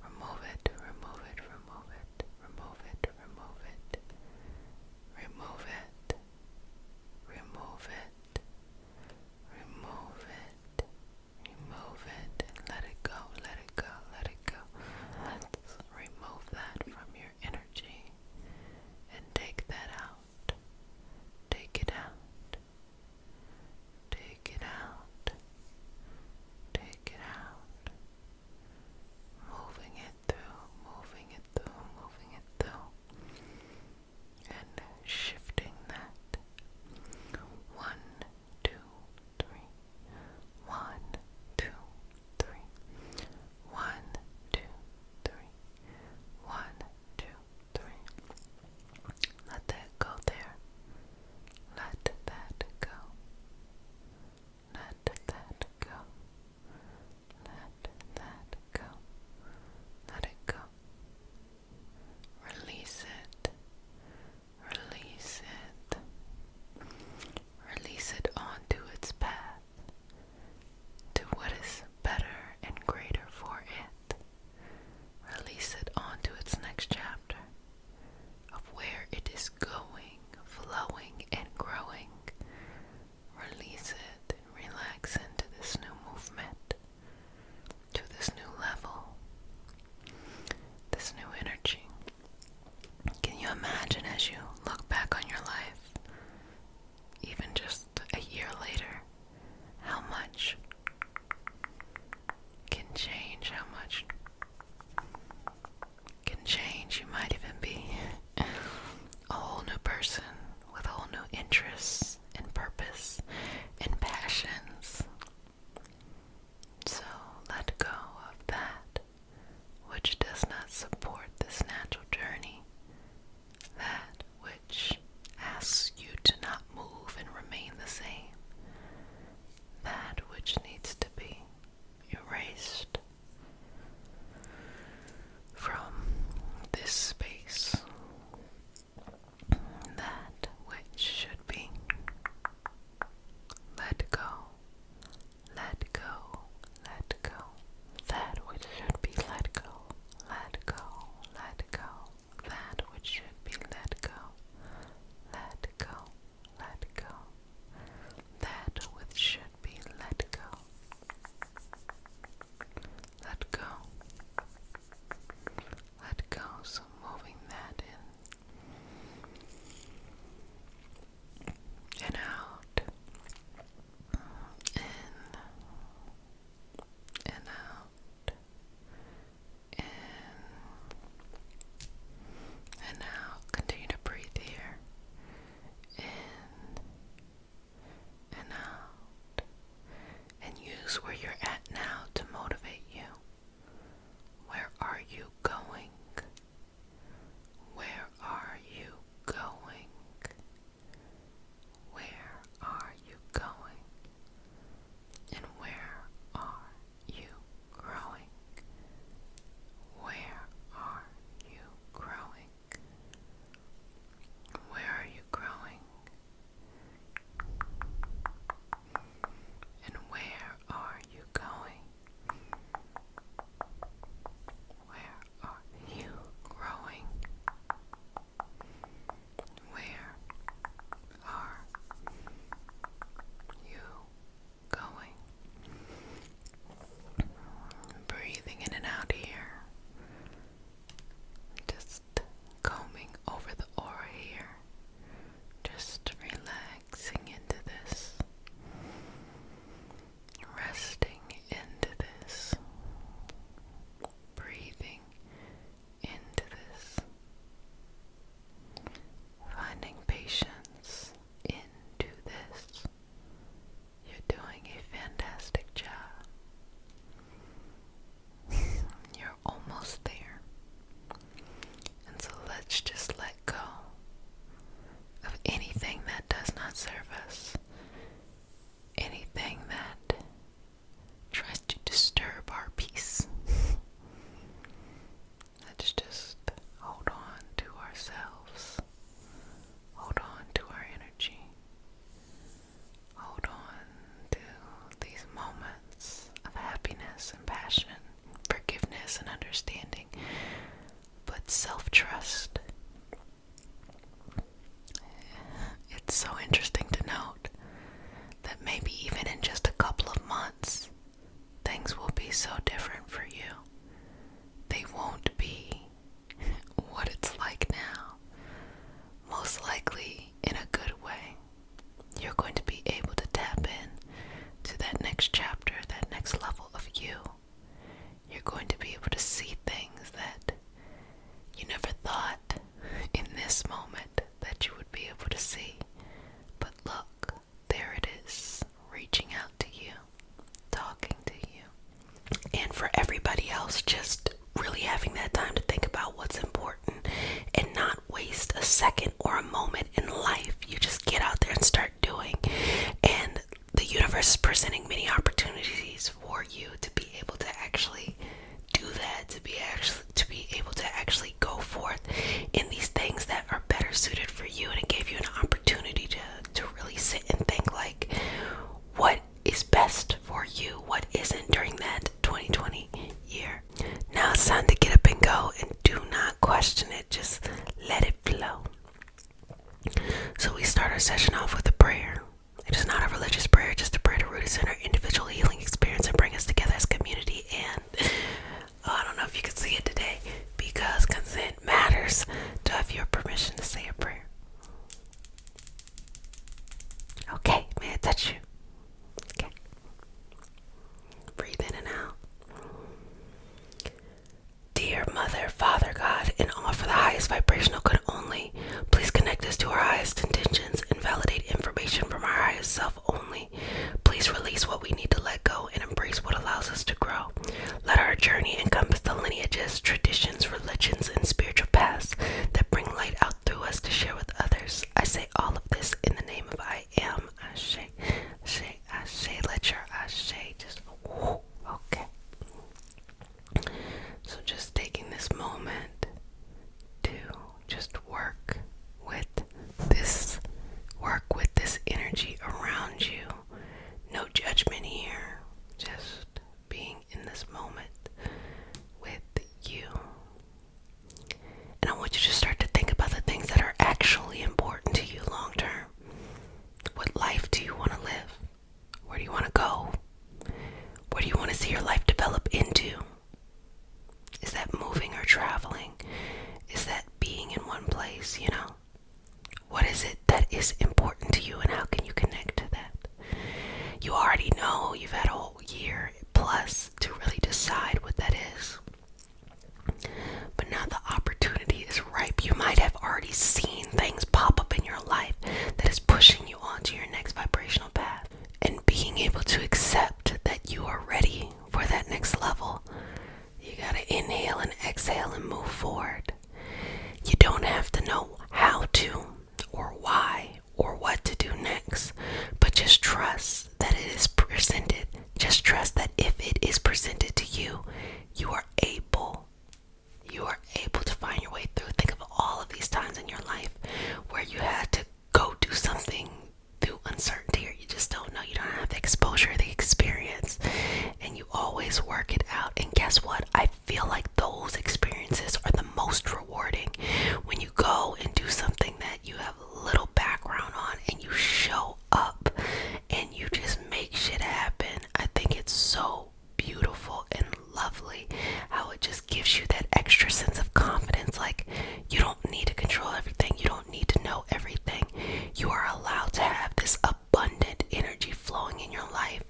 remove it, remove it, remove it, remove it, remove it, remove it, remove it, remove it, remove question it, just let it flow. So we start our session off with a prayer. It is not a religious prayer, just a prayer to root us in our individual healing experience and bring us together as community. And I don't know if you can see it today, because consent matters. Do I have your permission to say a prayer? Okay, may I touch you? Okay. Breathe in and out. Dear Mother, Father, God, and all for the highest vibrational good only, please connect us to our highest intentions and validate information from our highest self only. Please release what we need to let go and embrace what allows us to grow. Let our journey encompass the lineages, traditions, religions, and spiritual paths that bring light out through us to share with others. I say all of this in the name of I am. Ashe, ashe, ashe. Let your ashe just, okay. So just taking this moment to just work with this energy around you. No judgment here. Just being in this moment with you. And I want you to start to think about the things that are actually important to you long term. What life do you want to live? Where do you want to go? Where do you want to see your life develop into? Is that moving or traveling? Is that being in one place, What is it that is important to you, and how can you connect to that? You already know. You've had a whole year plus to really decide what that is. But now the opportunity is ripe. You might have already seen things pop up in your life that is pushing you onto your next vibrational path. And being able to accept that you are ready for that next level, you gotta inhale and exhale and move forward. You don't have to know how to or why or what to do next, but just trust that it is presented. Just trust that if it is presented to you, you are able to find your way through. Think of all of these times in your life where you had to go do something through uncertainty, or you just don't know. You don't have the exposure, the experience, and you always work it out. And guess what? I feel like those experiences are the most rewarding when you go and do something that you have little background on and you show up and you just make shit happen. I think it's so beautiful and lovely how it just gives you that extra sense of confidence. Like, you don't need to control everything. You don't need to know everything. You are allowed to have this abundant energy flowing in your life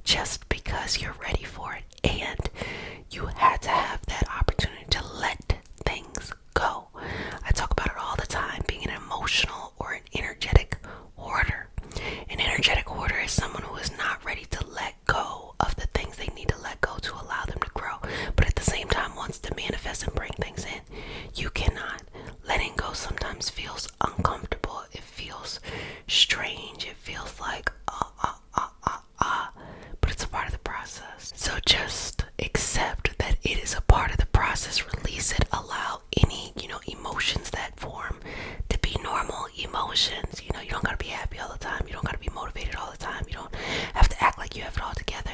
just because you're ready for it. And you had to have that opportunity to let things go. I talk about it all the time, being an emotional or an energetic hoarder. An energetic hoarder is someone who is not ready to let go of the things they need to let go to allow them to grow, but at the same time wants to manifest and bring things in. You cannot. Letting go sometimes feels uncomfortable. It feels strange. It feels like but it's a part of the process. So just accept that it is a part of the process. Release it. Allow any, emotions that form to be normal emotions. You don't gotta be happy all the time. You don't gotta be motivated all the time. You don't have to act like you have it all together.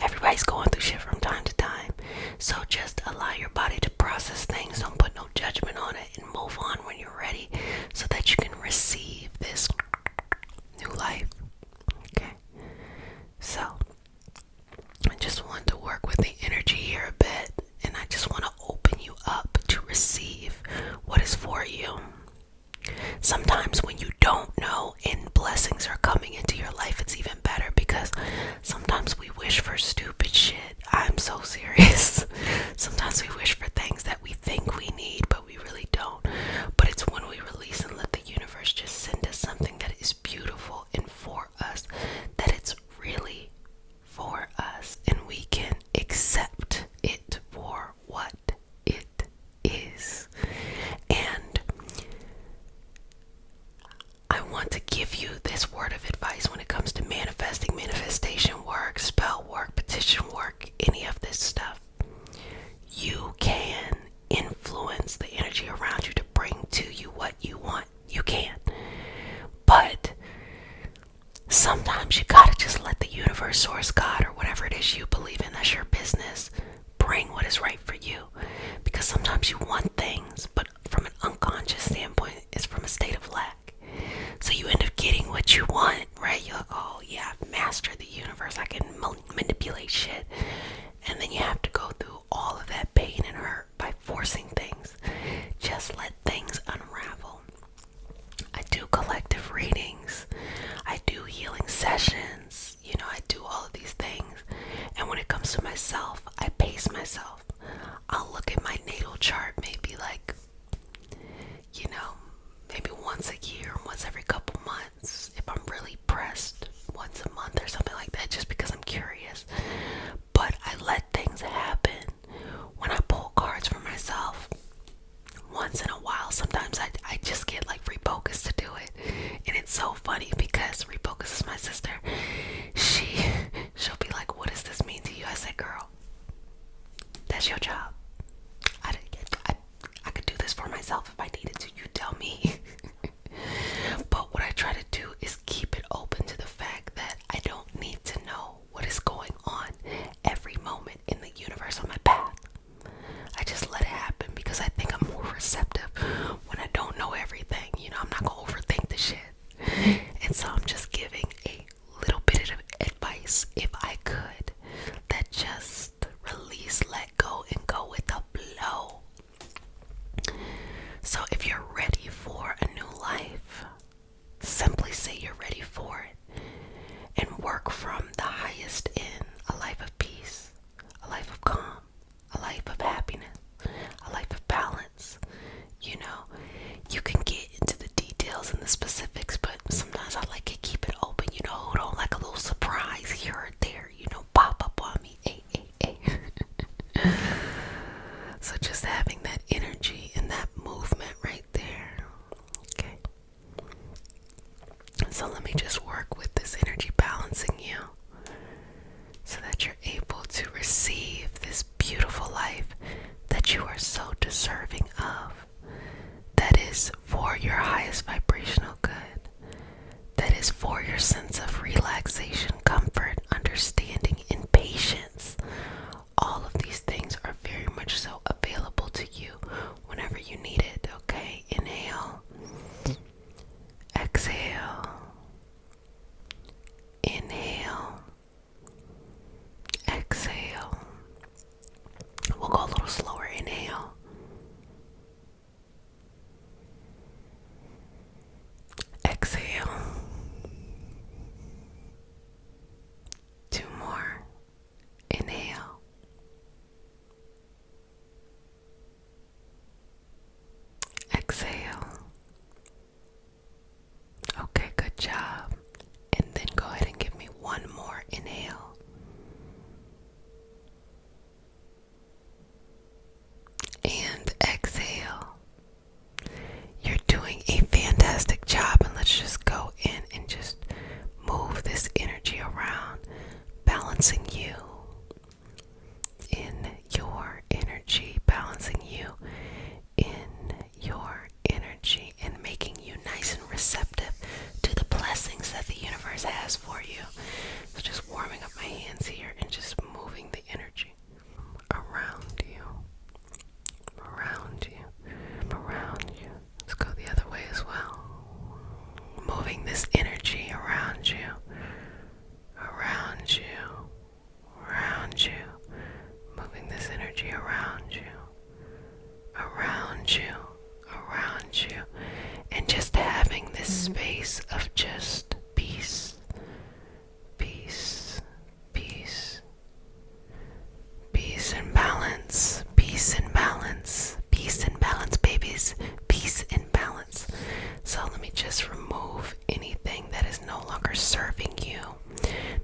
Everybody's going through shit from time to time. So just allow your body to process things. Don't put no judgment on it, and move on when you're ready so that you can receive this new life. Okay? So I just want to work with the energy here a bit, and I just want to open you up to receive what is for you. Sometimes when you don't know and blessings are coming into your life, it's even better, because sometimes we wish for stupid shit. I'm so serious. Sometimes we wish for things that we think we need, but we really don't. But it's when we release and let the universe just send us something that is beautiful and for us, that it's really for us, and we can accept it for what it is. And I want to give you this word of advice when it comes to manifesting, manifestation work, spell work, petition work, any of this stuff. You can influence the energy around you to bring to you what you want. You can. But sometimes you gotta just let the universe, source, God, or whatever it is you believe in, that's your business, bring what is right for you. Because sometimes you want things, but from an unconscious standpoint, it's from a state of lack. So you end up getting what you want, right? You're like, oh yeah, I've mastered the universe. I can manipulate shit. And then you have to go through all of that pain and hurt by forcing things. Just let things unravel. I do collective readings. I do healing sessions. You know, I do all of these things. And when it comes to myself, I pace myself. I'll look at my natal chart maybe like, you know, maybe once a year, once every couple months. If I'm really pressed, once a month or something like that, just because I'm curious. But I let things happen. When I pull cards for myself, once in a while, sometimes I just get like refocused to do it. And it's so funny because refocus is my sister. She'll be like, what does this mean to you? I said, girl, that's your job. I could do this for myself if I needed to. You tell me. But what I try to do is keep it open to the fact that I don't need to know what is going on every moment in the universe on my path. I just let it happen because I think I'm more receptive when I don't know everything. You know, I'm not gonna overthink the shit. And so I'm just giving a little bit of advice, if I could, that just release, let go, and go with the flow. So if you're ready for a new life, simply say you're ready for it and work from the highest in a life of peace, a life of calm, a life of happiness, a life of balance. You know, you can get into the details and the specifics, but sometimes I like to keep it open, you know, don't like a little surprise here or there, you know, pop up on me. So just having that energy and that movement right there. Okay. So let me just work with this energy balancing you so that you're able to receive this beautiful life that you are so deserving of. That is for your highest vibrational good. That is for your sense of relaxation, comfort, understanding, and patience. All of these things are very much so available to you whenever you need it, okay? Inhale. Exhale. Inhale. Exhale. We'll go a little slower. Inhale. Exhale. 2 more. Inhale. Exhale. Okay, good job. And then go ahead and give me 1 more. Inhale. And exhale. You're doing a fantastic job, and let's just go in and just move this energy around, balancing you in your energy, balancing you in your energy, and making you nice and receptive to the blessings that the universe has for you. So just warming up my hands here and just moving the energy around you, around you, around you. Let's go the other way as well. Moving this energy around you, around you, around you. Moving this energy around you, around you, around you. And just having this space of just peace, peace, peace, peace and balance, peace and balance, peace and balance, babies, peace and balance. So let me just remove anything that is no longer serving you,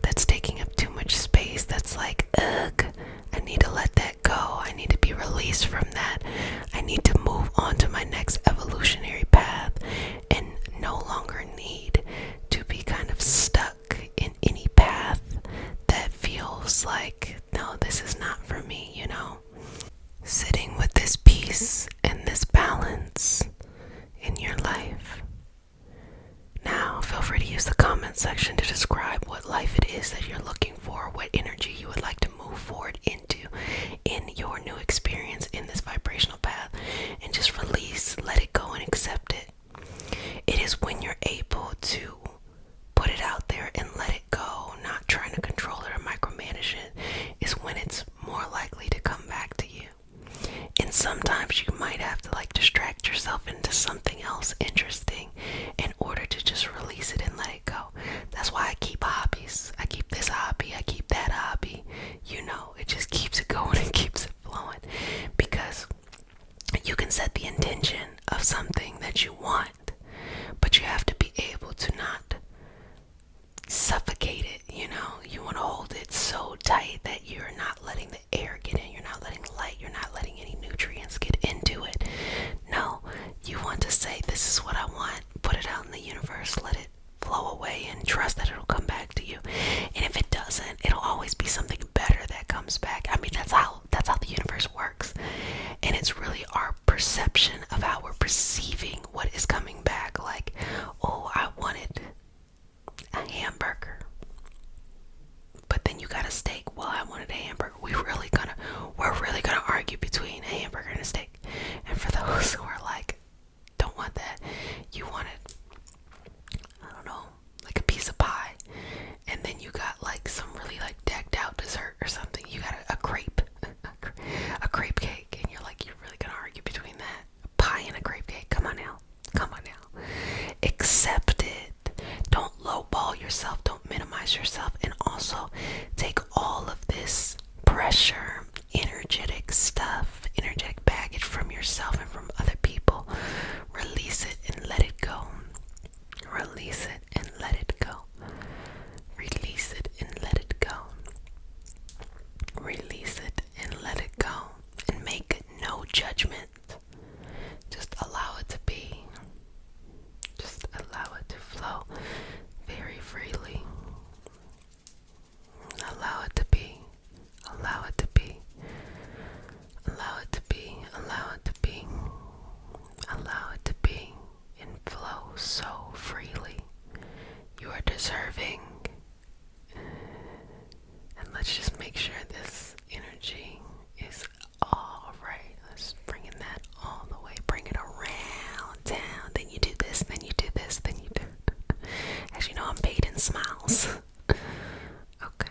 that's taking up too much space, that's like, ugh, I need to let that go. I need to be released from that. I need to move on to my next evolutionary path and no longer need to be kind of stuck in any path that feels like, no, this is not for me, you know? Sitting with this peace and this balance in your life. Now, feel free to use the comment section to describe what life it is that you're looking for, what energy you would like to move forward into in your new experience in this vibrational path. into something else interesting in order to just release it and let it go. That's why I keep hobbies. I keep this hobby, I keep that hobby. It just keeps it going and keeps it flowing, because you can set the intention of something that you want, but you have to be able to not suffocate it. You want to hold it so tight that you're not letting the air get in, you're not letting light, you're not letting any nutrients get into it. No, you want to say, this is what I want, put it out in the universe, let it flow away, and trust that it'll come back to you. And if it doesn't, it'll always be something better that comes back. I mean, that's how the universe works. And it's really our perception of how we're perceiving what is coming back. Like, oh, I wanted a hamburger, but then you got a steak. Well, I wanted a hamburger. We're really gonna argue between a hamburger and a steak. And for those who are like, don't want that, you wanted, I don't know, like a piece of pie, and then you got like some really like decked out dessert or something. You got a crepe, a crepe cake, and you're like, you're really gonna argue between that, a pie and a crepe cake? Come on now. Accept it. Don't lowball yourself. Don't minimize yourself. And also take all of this pressure, energetic stuff, energetic baggage from yourself and from other people. Release it and let it go. Release it and let it go. Release it and let it go. Release it and let it go. And make no judgment. Just allow it to be. Just allow it to flow very freely. Allow it to be. Allow it to be. Allow it to be. Allow it to be. Allow it to be. And flow so freely. You are deserving. And let's just make sure this energy is all right. Let's bring in that all the way. Bring it around town. Then you do this, then you do this, then you do. As you know, I'm paid in smiles. Okay.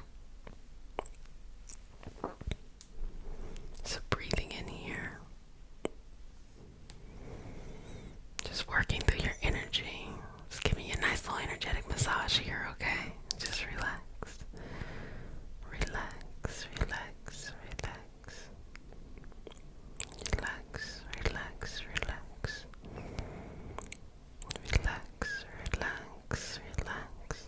So breathing in here. Just working through your energy. Just giving you a nice little energetic massage here, okay? Just relax. Relax, relax, relax. Relax, relax, relax. Relax, relax, relax.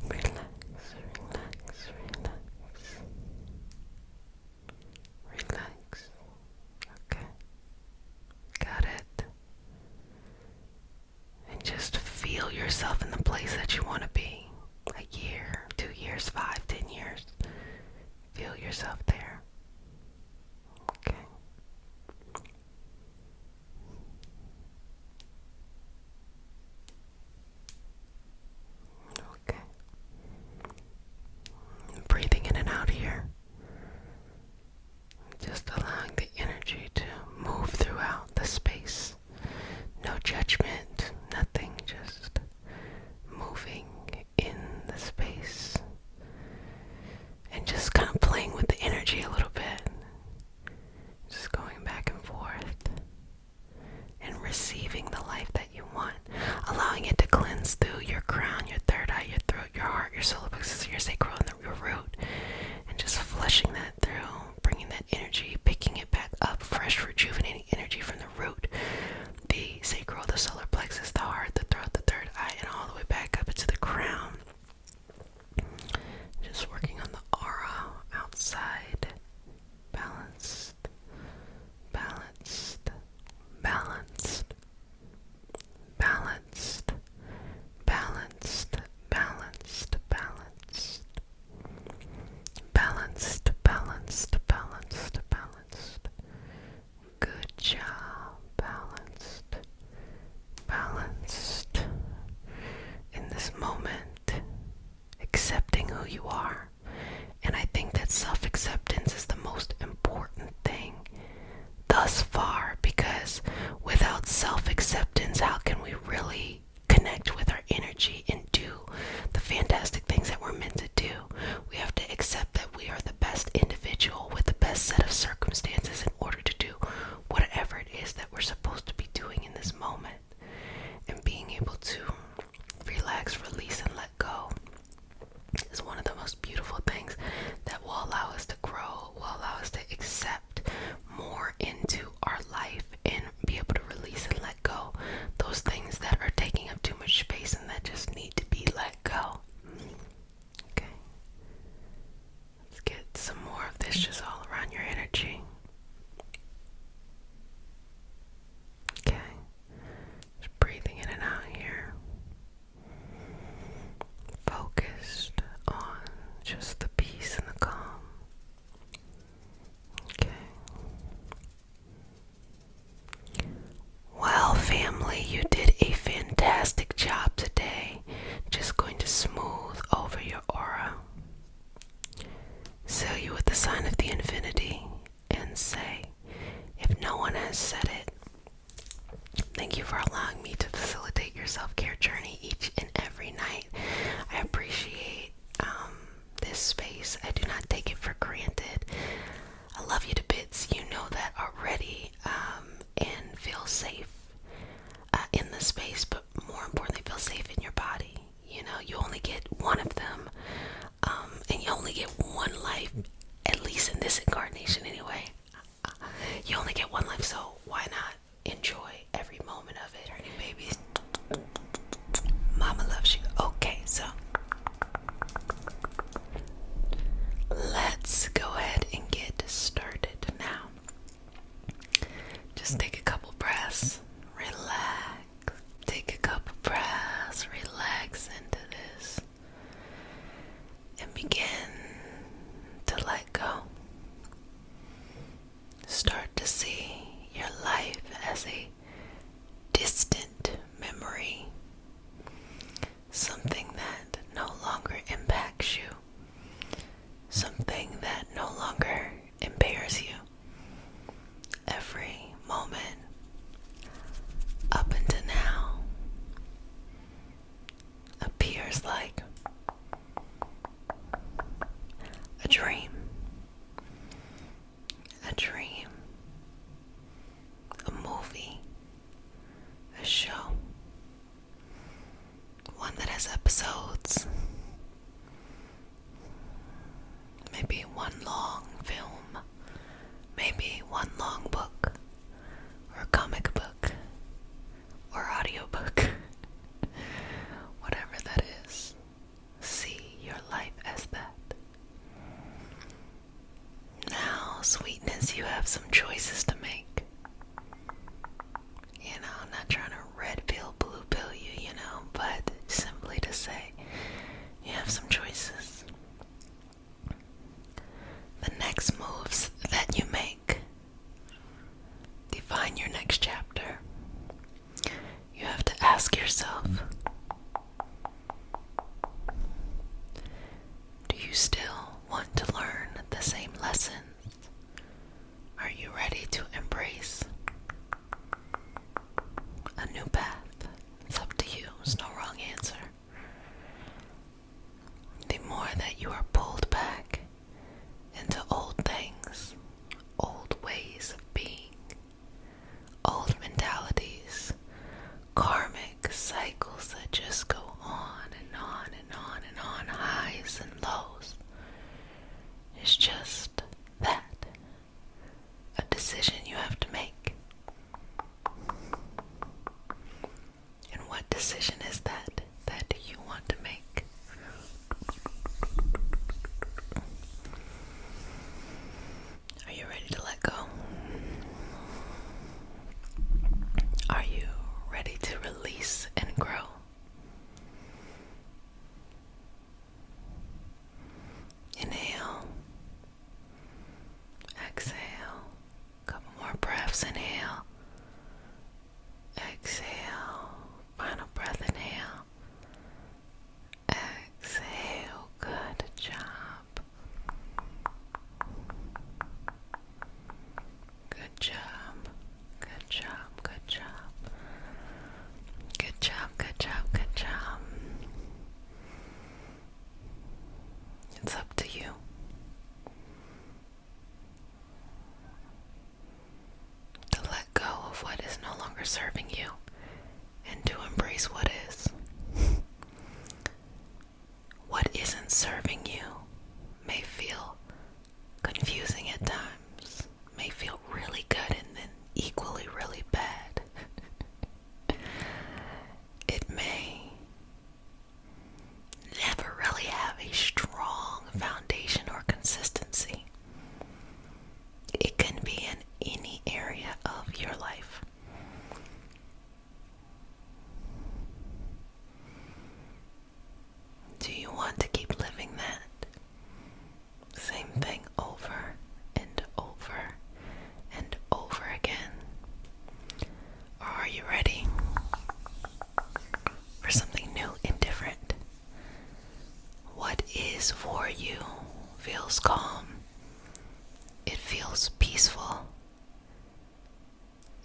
Relax, relax, relax. Relax. Okay. Got it. And just feel yourself in the place that you want to be. A year, 2 years, 5, 10 years. Feel yourself there. Okay. Okay. Breathing in and out here. Just allowing the energy to move throughout the space. No judgment, nothing, just moving in the space. And just kind of playing with the energy a little bit. Just going back and forth. And receiving the life that you want. Allowing it to cleanse through your crown, your third eye, your throat, your heart, your solar plexus, your sacral, and your root. And just flushing that through. Bringing that energy, picking it back up. Fresh, rejuvenating energy from the root. The sacral, the solar plexus, the heart, the throat, the third eye, and all the way back up into the crown. Just working on the aura outside. Balanced, balanced, balanced, balanced, balanced, balanced, balanced, balanced, balanced, balanced, balanced. Good job. Balanced, balanced. In this moment, accepting who you are. And I think that self-acceptance is the most important thing thus far, because without self-acceptance, how can we really connect with our energy and do the fantastic things that we're meant to do? We have to accept that we are the best individual with the best set of circumstances in order to do whatever it our life and be able to release and let go those things that are taking up too much space and that just need to be let go. Okay. Let's get some more of this just all around your energy. Okay. Just breathing in and out here. Focused on just the peace and the calm. Okay. Well, family, you did a fantastic job today. Just going to smooth over your aura. Seal you with the sign of the infinity and say, if no one has said it, thank you for allowing me to facilitate your self-care journey each and every night. I appreciate this space. I do not take it for granted. I love you to bits. You know that already, and feel safe in the space, but more importantly, feel safe in your body. You know, you only get one of them, and you only get one life, at least in this incarnation anyway. You only get one life, so why not enjoy every moment of it? Turning babies. Mama loves you. Okay, so let's go ahead and get started now. Just take a couple breaths, relax. Take a couple breaths, relax into this, and begin to let go. Start to see your life as a distant memory, something that no longer impacts you, something that no longer impairs you. Every moment up until now appears like a dream, a movie, a show, one that has episodes, maybe one long film, maybe one long book, or comic book, or audiobook, whatever that is. See your life as that. Now, sweetness, you have some choices to make. You know, I'm not trying to red pill, blue pill you, but simply to say, you have some choices. The next moves that you make define your next chapter. You have to ask yourself, do you still want to learn the same lessons? Are you ready to embrace a new path? It's up to you. There's no wrong answer. The more that you are pulled back into old things, old ways of being, old mentalities, karmic cycles that just go on and on and on and on, highs and lows. It's just that, a decision you have to make. And what decision is that you want to make? Are you ready to let go? Are you ready to release and grow? Inhale. Exhale. Couple more breaths. Inhale. Exhale. Final breath. Inhale. Exhale. Good job. Good job. Good job. Good job. Good job. Good job. Good job. It's up to you. To let go of what is no longer serving you and to embrace what is. What isn't serving you may feel confusing at times, may feel really good and then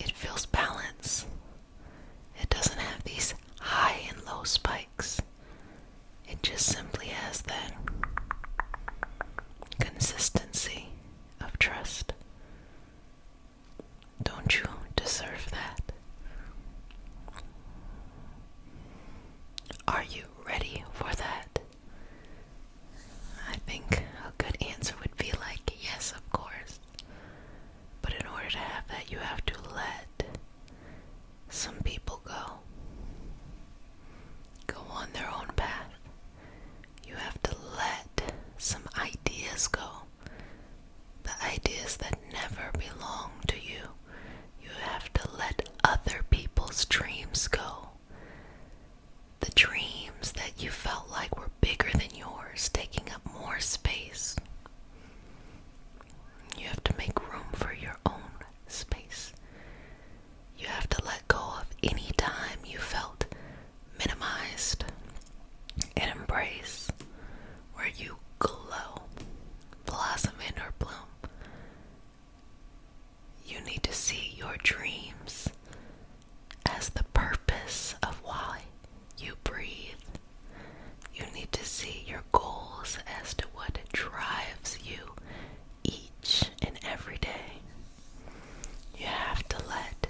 it feels balanced. It doesn't have these high and low spikes. It just simply has that consistency of trust. Don't you deserve that? Are you ready for that? I think a good answer would be like, yes, of course. But in order to have that, you have to let some people go. Go on their own path. You have to let some ideas go. The ideas that never belong to you. You have to let other people's dreams go. The dreams that you felt like were bigger than yours, taking up more space. You have to make room for your own space. You have to let go of any time you felt minimized and embrace where you glow, blossom in or bloom. You need to see your dreams as the purpose of why you breathe. You need to see your goals as to what drives you each and every day. You have to let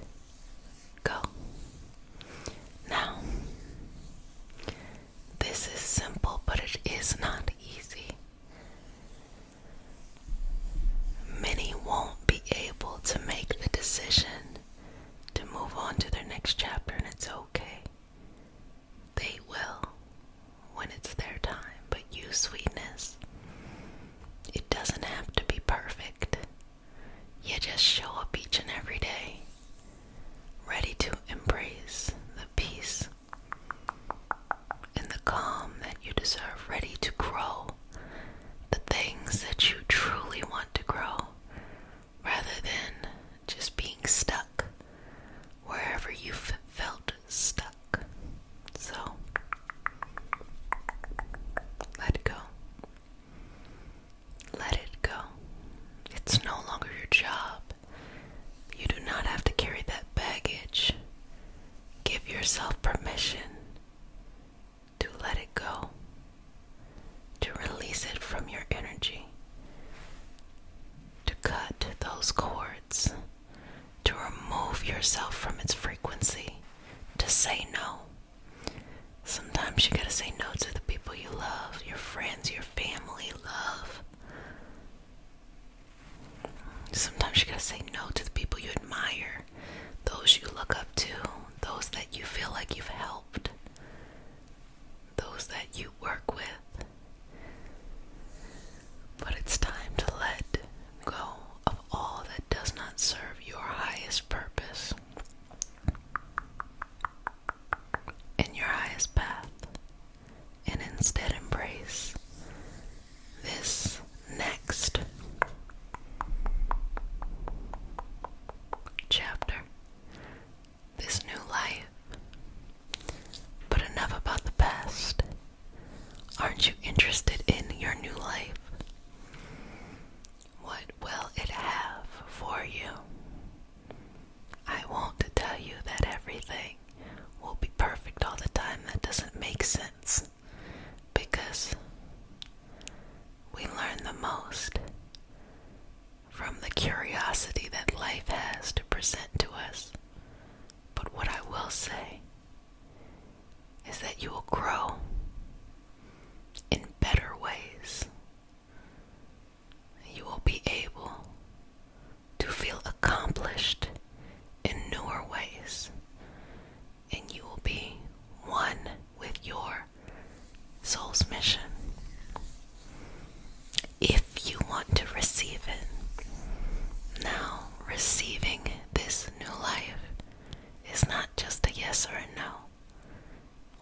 go. Now, this is simple, but it is not easy. Many won't be able to make the decision to move on to their next chapter, and it's okay. They will when it's their time, but you, sweetness, it doesn't have to be perfect. You just show up each and every day, ready to embrace the peace and the calm that you deserve, ready to grow the things that you truly want to grow, rather than just being stuck wherever you've felt stuck. So, let it go. Let it go. It's no longer your job. You do not have to carry that baggage. Give yourself permission to let it go, to release it from your energy, to cut those cords, to remove yourself from its frequency, to say no. Sometimes you gotta say no to the people you love, your friends, your family love. Sometimes you gotta say no to the people you admire, those you look up to, those that you feel like you've helped, those that you work with. But it's time to let go of all that does not serve your highest purpose and your highest path, and instead embrace this next chapter, this new life. But enough about the past. Aren't you interested in your new life? What will it have for you? I won't tell you that everything will be perfect all the time. That doesn't make sense, because we learn the most from the curiosity that life has to present to us. But what I will say is that you will grow in better ways. You will be able to feel accomplished in newer ways, and you will be one with your soul's mission. If you want to receive it, now receiving this new life is not just a yes or a no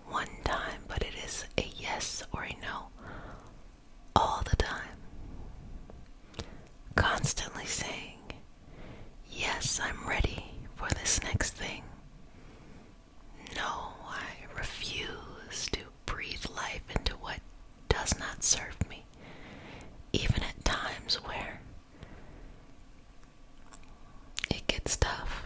one time, but it is a yes or a no all the time. Constantly saying, yes, I'm ready for this next thing. No, I refuse to breathe life into what does not serve me, even at times where it gets tough.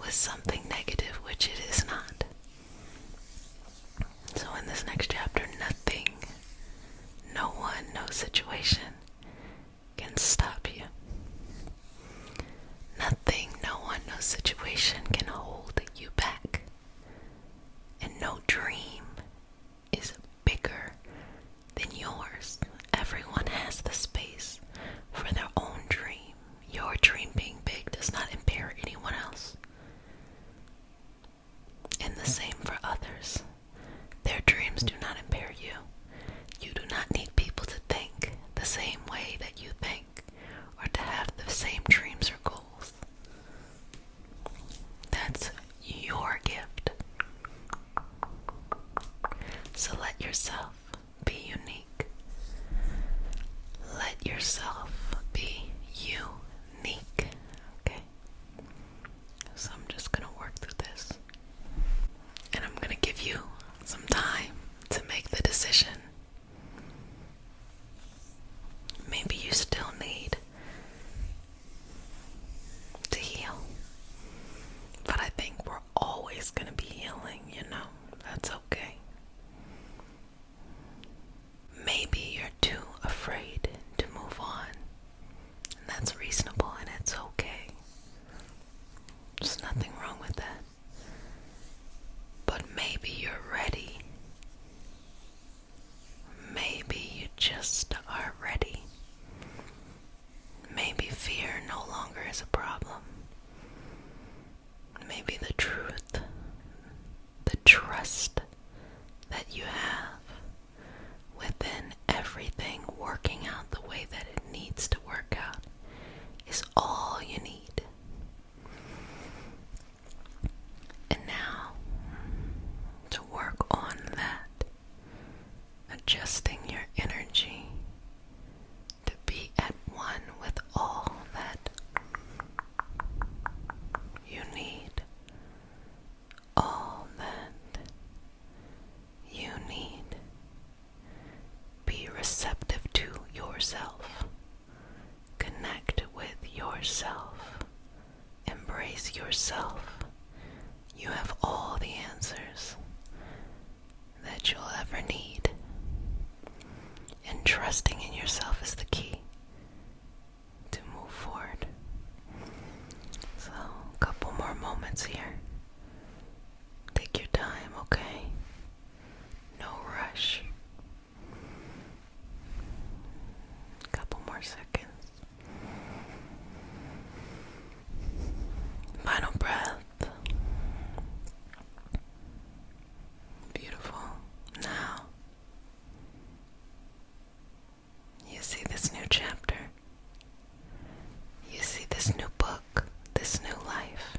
as something negative, which it is not. So in this next chapter, nothing, no one, no situation can stop you. Nothing, no one, no situation can hold you back. And no dream is bigger than yours. Everyone has the space for their own dream. Your dream being big does not impair anyone else. And the same for others. Their dreams do not impair you. You do not need people to think the same way that you think or to have the same dreams or goals. That's your gift. So let yourself be unique. Let yourself be unique. Okay? So I'm just going to work through this. And I'm going to give you some time to make the decision. Maybe you still need to heal. But I think we're always going to be healing, That's okay. Maybe you're too afraid to move on. And that's reasonable and it's okay. There's nothing wrong with that. But maybe you're ready. Maybe you just are ready. Maybe fear no longer is a problem. Maybe the truth, the trust that you have within everything working out the way that it needs to work out is all you need. And now, to work on that, adjusting your energy to be at one with all that you need. All that you need. Be receptive to yourself. Connect with yourself. Embrace yourself. You have all the answers that you'll ever need. And trusting in yourself is the key to move forward. So, a couple more moments here. Take your time, okay? No rush. A couple more seconds. Final breath. Beautiful. Now, you see this new chapter. You see this new book, this new life.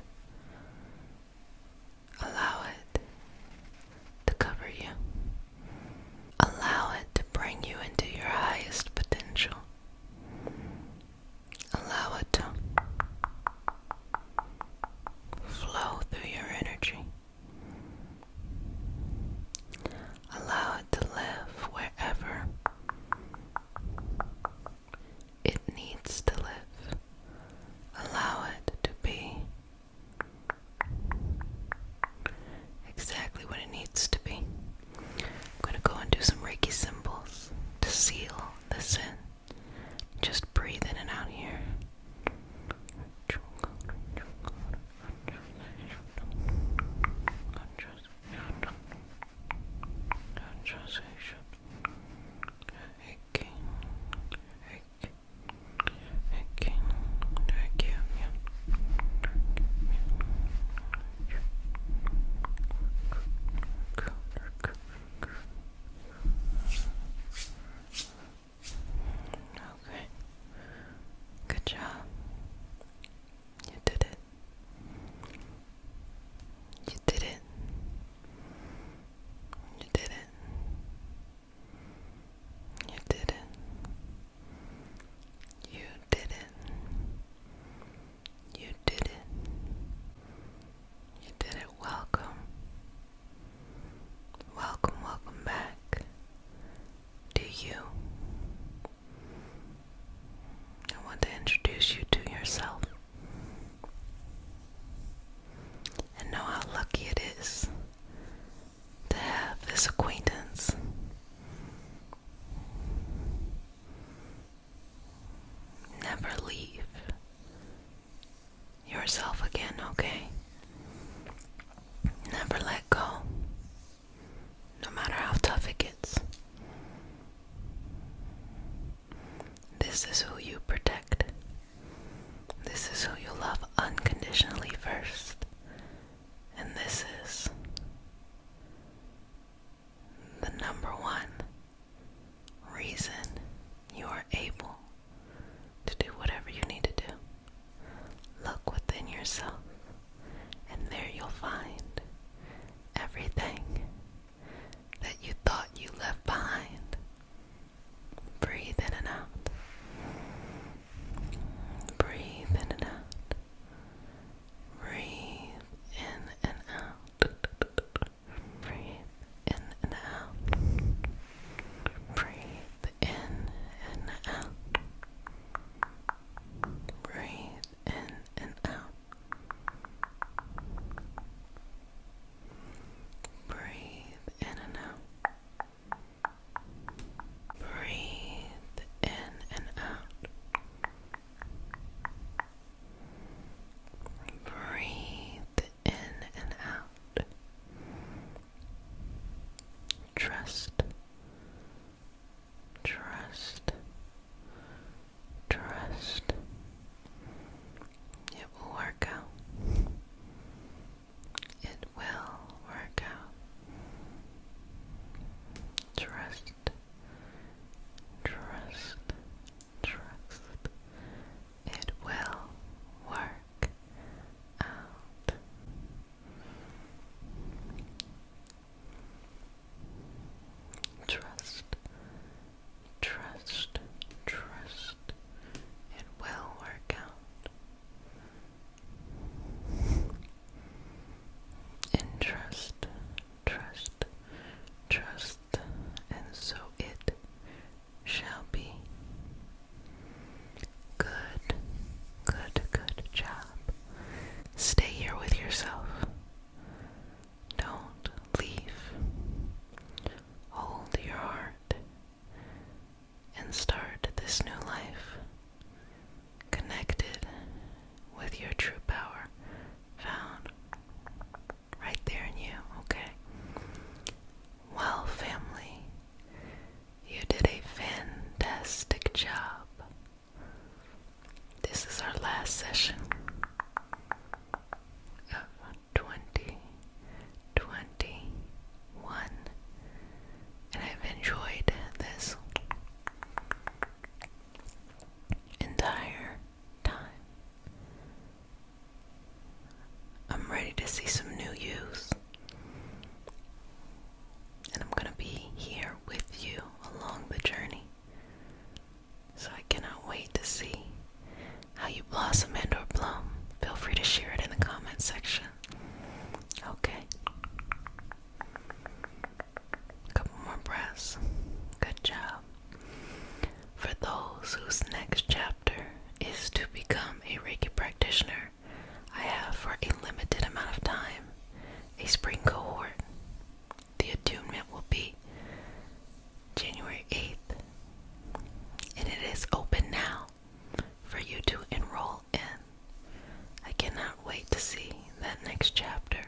that next chapter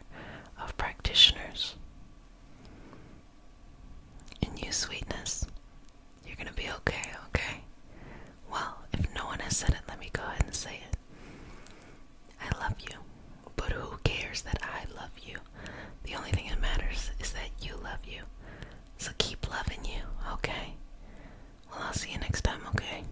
of practitioners. And you, sweetness, you're gonna be okay, okay? Well, if no one has said it, let me go ahead and say it. I love you, but who cares that I love you? The only thing that matters is that you love you. So keep loving you, okay? Well, I'll see you next time, okay?